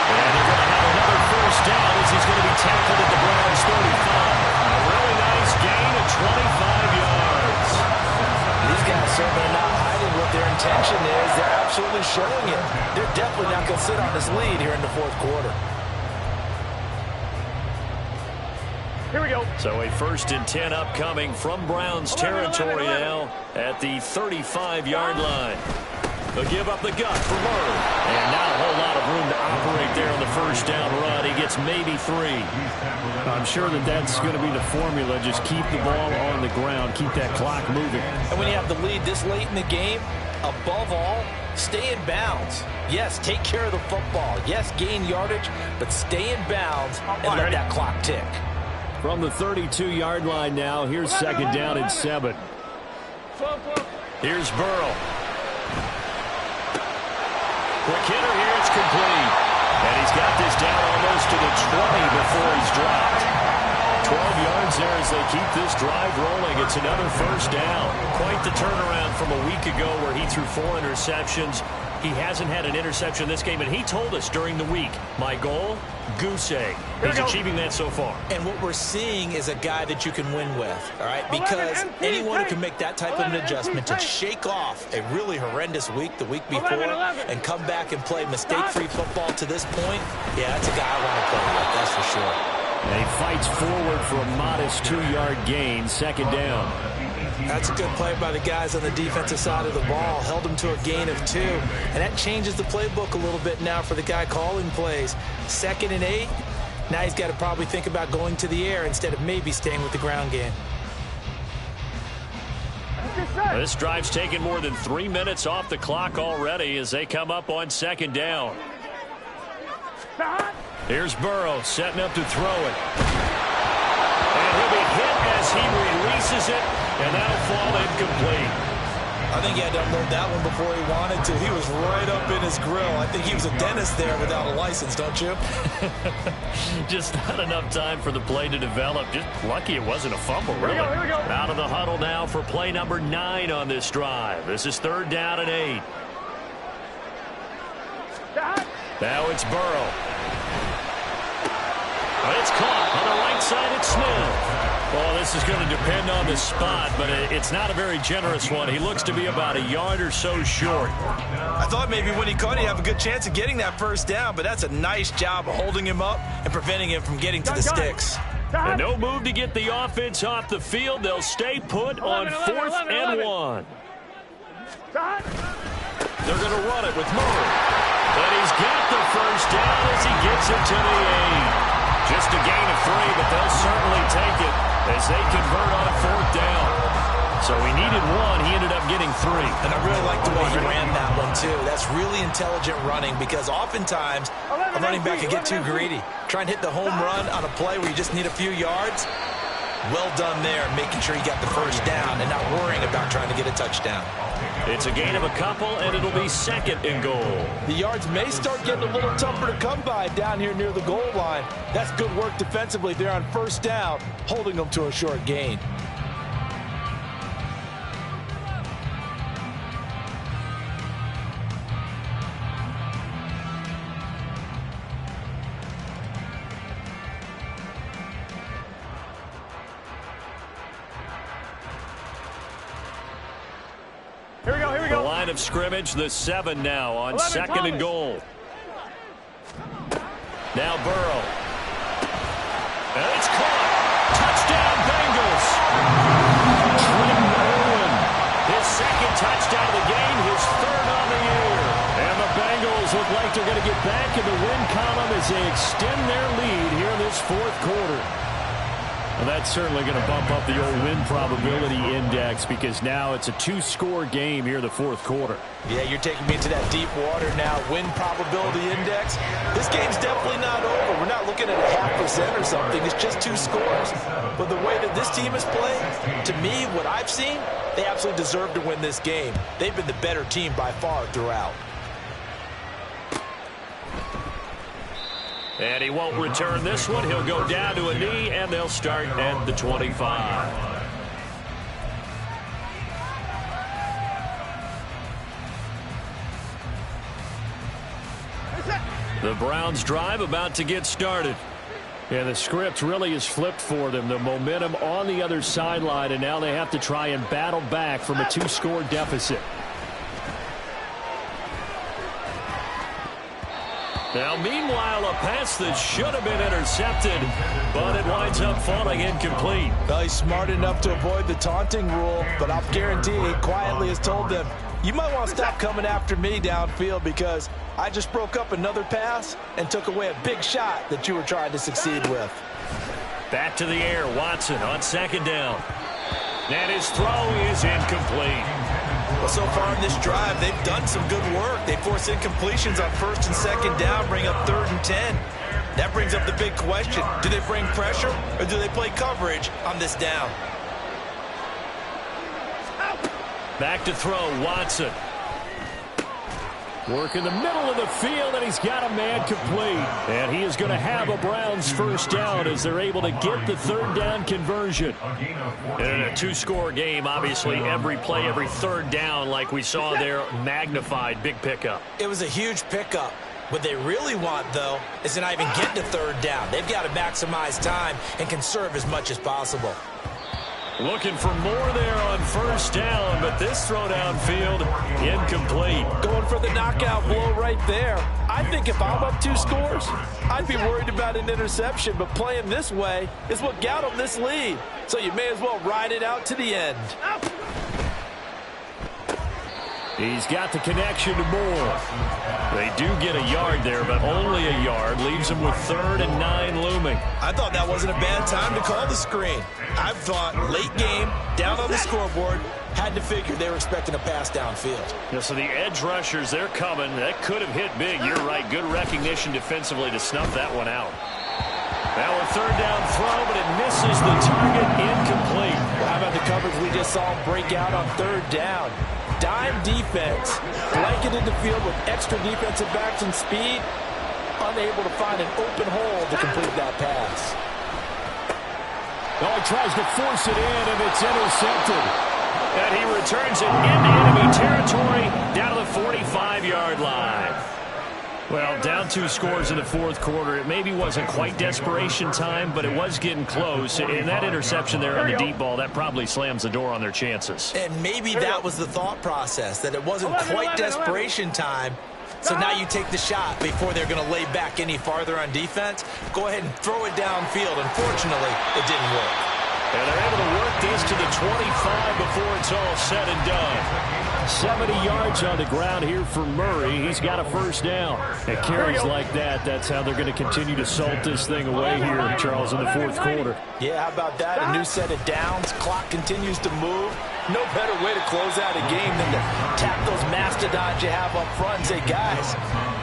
And they're going to have another first down as he's going to be tackled at the Browns 35. A really nice gain of 25 yards. These guys certainly are not hiding what their intention is. They're absolutely showing it. They're definitely not going to sit on this lead here in the fourth quarter. Here we go. So a 1st and 10 upcoming from Browns territory now at the 35-yard line. They'll give up the gut for Murray. And not a whole lot of room to operate there on the first down run. He gets maybe 3. I'm sure that's going to be the formula. Just keep the ball on the ground. Keep that clock moving. And when you have the lead this late in the game, above all, stay in bounds. Yes, take care of the football. Yes, gain yardage, but stay in bounds and let that clock tick. From the 32-yard line now, here's 2nd down and 7. Here's Burrow. Quick hitter here, it's complete. And he's got this down almost to the 20 before he's dropped. 12 yards there as they keep this drive rolling. It's another first down. Quite the turnaround from a week ago where he threw 4 interceptions. He hasn't had an interception this game, and he told us during the week, my goal, goose egg. He's achieving that so far. And what we're seeing is a guy that you can win with, all right? Because anyone who can make that type of an adjustment to shake off a really horrendous week the week before and come back and play mistake-free football to this point, yeah, that's a guy I want to play with, that's for sure. And he fights forward for a modest 2-yard gain, 2nd down. That's a good play by the guys on the defensive side of the ball. Held him to a gain of 2. And that changes the playbook a little bit now for the guy calling plays. 2nd and 8. Now he's got to probably think about going to the air instead of maybe staying with the ground game. This drive's taken more than 3 minutes off the clock already as they come up on 2nd down. Here's Burrow setting up to throw it. And he'll be hit as he releases it, and that'll fall incomplete. I think he had to unload that one before he wanted to. He was right up in his grill. I think he was a dentist there without a license, don't you? Just not enough time for the play to develop. Just lucky it wasn't a fumble, really. Here we go. Out of the huddle now for play number 9 on this drive. This is 3rd down and 8. Now it's Burrow. It's caught on the right side. It's Smith. Well, this is going to depend on the spot, but it's not a very generous one. He looks to be about a yard or so short. I thought maybe when he caught, he'd have a good chance of getting that first down, but that's a nice job of holding him up and preventing him from getting to the sticks. And no move to get the offense off the field. They'll stay put on 4th and 1. They're going to run it with Murray. And he's got the first down as he gets it to the 8. Just a gain of 3, but they'll certainly take it as they convert on 4th down. So he needed 1. He ended up getting 3. And I really like the way he ran that one, too. That's really intelligent running because oftentimes a running back can get too greedy. Try and hit the home run on a play where you just need a few yards. Well done there, making sure you got the first down and not worrying about trying to get a touchdown. It's a gain of a couple, and it'll be 2nd and goal. The yards may start getting a little tougher to come by down here near the goal line. That's good work defensively there on 1st down, holding them to a short gain. Here we go, here we go. The line of scrimmage, the 7 now on 2nd and goal. Now Burrow. And it's caught. Touchdown, Bengals. Trent Irwin. His 2nd touchdown of the game, his 3rd on the year. And the Bengals look like they're going to get back in the win column as they extend their lead here in this 4th quarter. Well, that's certainly going to bump up the old win probability index because now it's a 2-score game here in the 4th quarter. Yeah, you're taking me into that deep water now. Win probability index. This game's definitely not over. We're not looking at a 0.5% or something. It's just 2 scores. But the way that this team has played, to me, what I've seen, they absolutely deserve to win this game. They've been the better team by far throughout. And he won't return this one. He'll go down to a knee, and they'll start at the 25. The Browns drive about to get started. And the script really is flipped for them. The momentum on the other sideline, and now they have to try and battle back from a 2-score deficit. Now, meanwhile, a pass that should have been intercepted, but it winds up falling incomplete. Well, he's smart enough to avoid the taunting rule, but I'll guarantee he quietly has told them, you might want to stop coming after me downfield because I just broke up another pass and took away a big shot that you were trying to succeed with. Back to the air, Watson on second down. And his throw is incomplete. Well, so far in this drive, they've done some good work. They force incompletions on first and second down, bring up 3rd and 10. That brings up the big question. Do they bring pressure or do they play coverage on this down? Back to throw, Watson. Work in the middle of the field, and he's got a man complete. And he is going to have a Browns first down as they're able to get the 3rd down conversion. And in a 2-score game, obviously every play, every 3rd down, like we saw there, magnified, big pickup. It was a huge pickup. What they really want, though, is to not even get to 3rd down. They've got to maximize time and conserve as much as possible. Looking for more there on first down, but this throw downfield, incomplete. Going for the knockout blow right there. I think if I'm up 2 scores, I'd be worried about an interception, but playing this way is what got them this lead. So you may as well ride it out to the end. He's got the connection to Moore. They do get a yard there, but only a yard. Leaves them with 3rd and 9 looming. I thought that wasn't a bad time to call the screen. I thought late game, down on the scoreboard, had to figure they were expecting a pass downfield. Yeah, so the edge rushers, they're coming. That could have hit big. You're right. Good recognition defensively to snuff that one out. Now a 3rd down throw, but it misses the target, incomplete. Well, how about the coverage we just saw break out on 3rd down? Dime defense, blanketed the field with extra defensive backs and speed, unable to find an open hole to complete that pass. Oh, he tries to force it in, and it's intercepted. And he returns it into enemy territory down to the 45-yard line. Well, down 2 scores in the 4th quarter. It maybe wasn't quite desperation time, but it was getting close. And that interception there on the deep ball, that probably slams the door on their chances. And maybe that was the thought process, that it wasn't quite desperation time. So now you take the shot before they're going to lay back any farther on defense. Go ahead and throw it downfield. Unfortunately, it didn't work. And they're able to work this to the 25 before it's all said and done. 70 yards on the ground here for Murray. He's got a first down. And carries like that, that's how they're going to continue to salt this thing away here, Charles, in the 4th quarter. Yeah, how about that? A new set of downs. Clock continues to move. No better way to close out a game than to tap those mastodons you have up front and say, guys,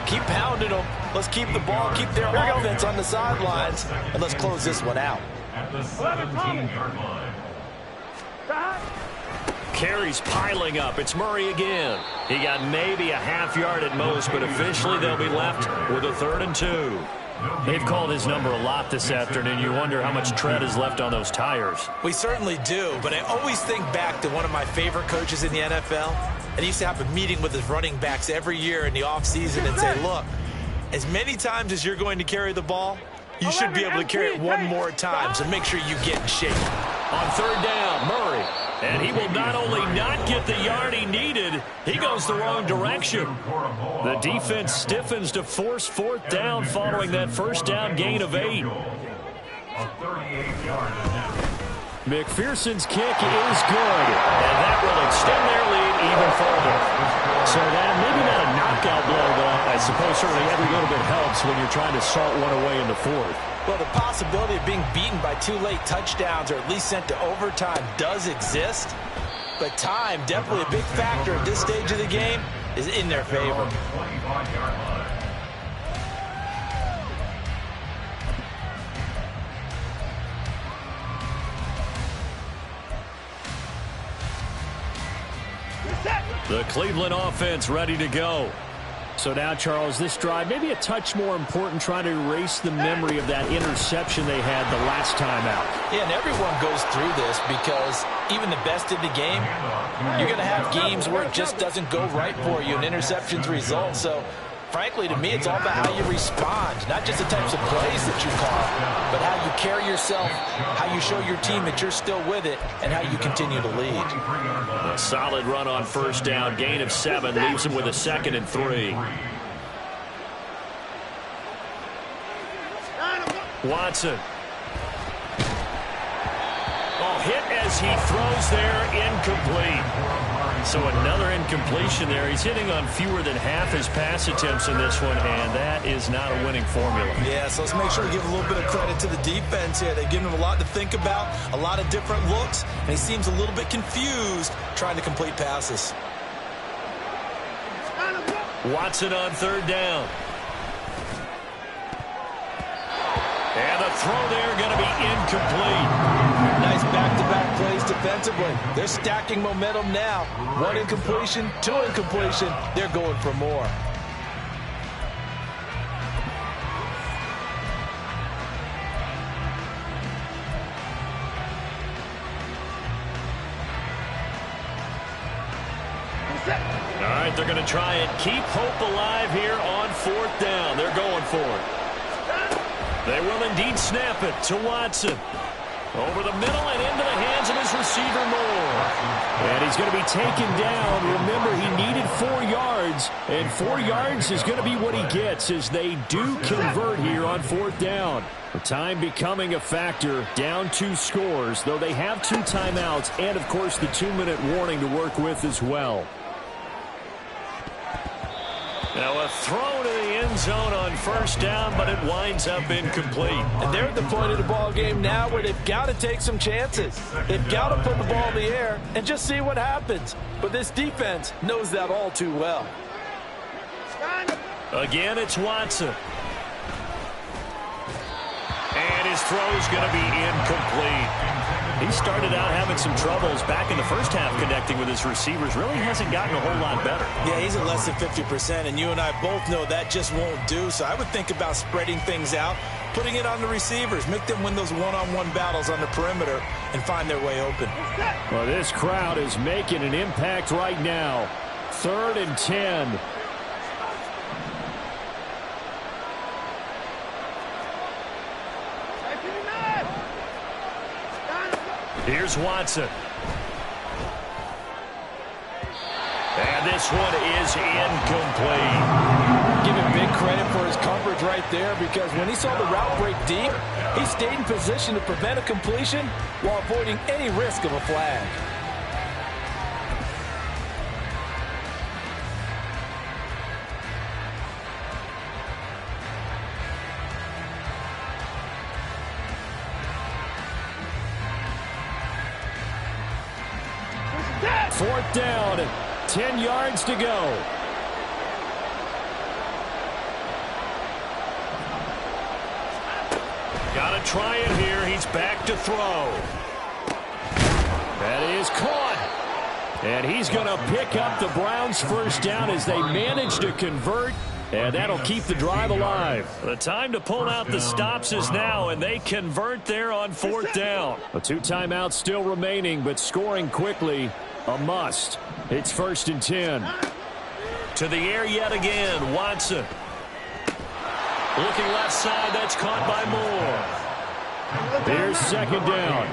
keep pounding them. Let's keep the ball, keep their offense on the sidelines, and let's close this one out. At the 17-yard line. Carries piling up. It's Murray again. He got maybe a half yard at most, but officially they'll be left with a 3rd and 2. They've called his number a lot this afternoon. You wonder how much tread is left on those tires. We certainly do, but I always think back to one of my favorite coaches in the NFL. And he used to have a meeting with his running backs every year in the offseason and say, look, as many times as you're going to carry the ball, you should be able to carry it one more time, so make sure you get in shape. On 3rd down, Murray. And he will not only not get the yard he needed, he goes the wrong direction. The defense stiffens to force 4th down following that first down gain of 8. McPherson's kick is good, and that will extend their lead even further. So that maybe not a knockout blow, but I suppose certainly every little bit helps when you're trying to salt one away in the 4th. Well, the possibility of being beaten by 2 late touchdowns or at least sent to overtime does exist. But time, definitely a big factor at this stage of the game, is in their favor. The Cleveland offense ready to go. So now, Charles, this drive maybe a touch more important, trying to erase the memory of that interception they had the last time out. Yeah, and everyone goes through this because even the best in the game, you're going to have games where it just doesn't go right for you and interceptions result. So, frankly, to me, it's all about how you respond, not just the types of plays that you call, but how you carry yourself, how you show your team that you're still with it, and how you continue to lead. A solid run on first down. Gain of 7 leaves him with a 2nd and 3. Watson. Oh, hit as he throws there, incomplete. So another incompletion there. He's hitting on fewer than half his pass attempts in this one, and that is not a winning formula. Yeah, so let's make sure we give a little bit of credit to the defense here. They've given him a lot to think about, a lot of different looks, and he seems a little bit confused trying to complete passes. Watson on 3rd down. And the throw there going to be incomplete. Nice back-to-back plays defensively. They're stacking momentum now. 1 incompletion, 2 incompletion. They're going for more. All right, they're going to try and keep hope alive here on 4th down. They're going for it. They will indeed snap it to Watson. Over the middle and into the hands of his receiver, Moore. And he's going to be taken down. Remember, he needed 4 yards, and 4 yards is going to be what he gets as they do convert here on 4th down. The time becoming a factor, down 2 scores, though they have 2 timeouts and, of course, the 2-minute warning to work with as well. Now a throw to the end zone on 1st down, but it winds up incomplete. And they're at the point of the ball game now where they've got to take some chances. They've got to put the ball in the air and just see what happens. But this defense knows that all too well. Again, it's Watson. And his throw's going to be incomplete. He started out having some troubles back in the first half connecting with his receivers. Really hasn't gotten a whole lot better. Yeah, he's at less than 50%, and you and I both know that just won't do. So I would think about spreading things out, putting it on the receivers, make them win those one-on-one battles on the perimeter and find their way open. Well, this crowd is making an impact right now. 3rd and 10. Here's Watson. And this one is incomplete. Give him big credit for his coverage right there, because when he saw the route break deep, he stayed in position to prevent a completion while avoiding any risk of a flag. Fourth down, 10 yards to go. Got to try it here. He's back to throw. That is caught. And he's going to pick up the Browns' first down as they manage to convert. And that'll keep the drive alive. The time to pull out the stops is now, and they convert there on 4th down. A 2 timeouts still remaining, but scoring quickly a must. It's 1st and 10. To the air yet again, Watson. Looking left side, that's caught by Moore. Here's 2nd down.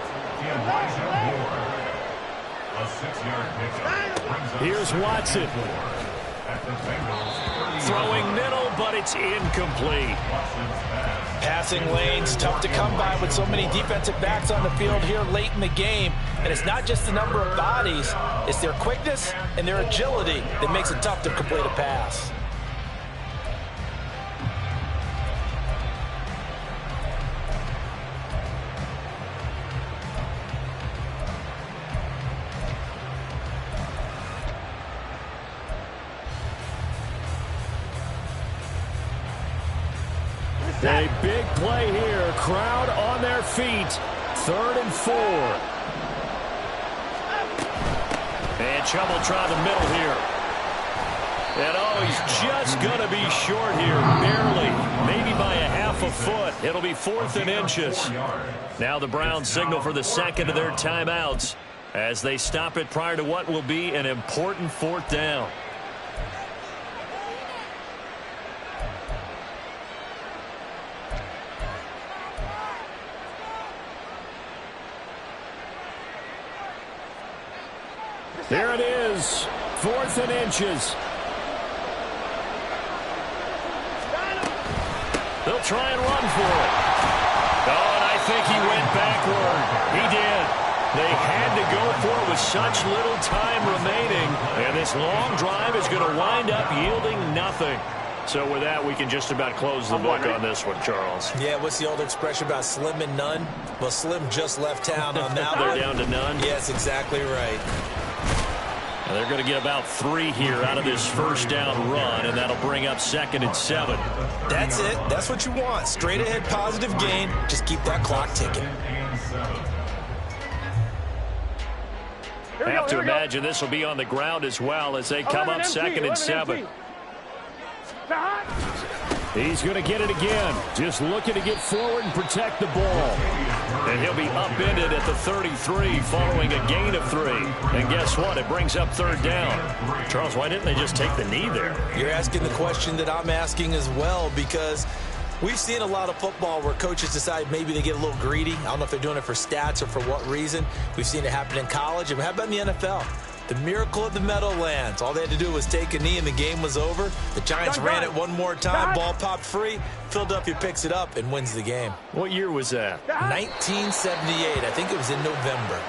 Here's Watson. Throwing middle, but it's incomplete. Passing lanes, tough to come by with so many defensive backs on the field here late in the game. And it's not just the number of bodies, it's their quickness and their agility that makes it tough to complete a pass. A big play here. Crowd on their feet. 3rd and 4. And Chubb will try the middle here. And oh, he's just going to be short here, barely, maybe by a half a foot. It'll be 4th and inches. Now the Browns signal for the second of their timeouts as they stop it prior to what will be an important 4th down. There it is, 4th and inches. They'll try and run for it. Oh, and I think he went backward. He did. They had to go for it with such little time remaining. And this long drive is going to wind up yielding nothing. So with that, we can just about close the book on this one, Charles. Yeah, what's the old expression about slim and none? Well, Slim just left town on that one. They're down to none? Yes, exactly right. And they're going to get about 3 here out of this first down run, and that'll bring up 2nd and 7. That's it. That's what you want. Straight ahead positive gain. Just keep that clock ticking. I have to imagine this will be on the ground as well as they come up 2nd and 7. He's going to get it again. Just looking to get forward and protect the ball. And he'll be upended at the 33 following a gain of 3. And guess what? It brings up 3rd down. Charles, why didn't they just take the knee there? You're asking the question that I'm asking as well, because we've seen a lot of football where coaches decide maybe they get a little greedy. I don't know if they're doing it for stats or for what reason. We've seen it happen in college. And how about in the NFL? The miracle of the Meadowlands. All they had to do was take a knee and the game was over. The Giants ran it one more time. Ball popped free. Philadelphia picks it up and wins the game. What year was that? 1978. I think it was in November.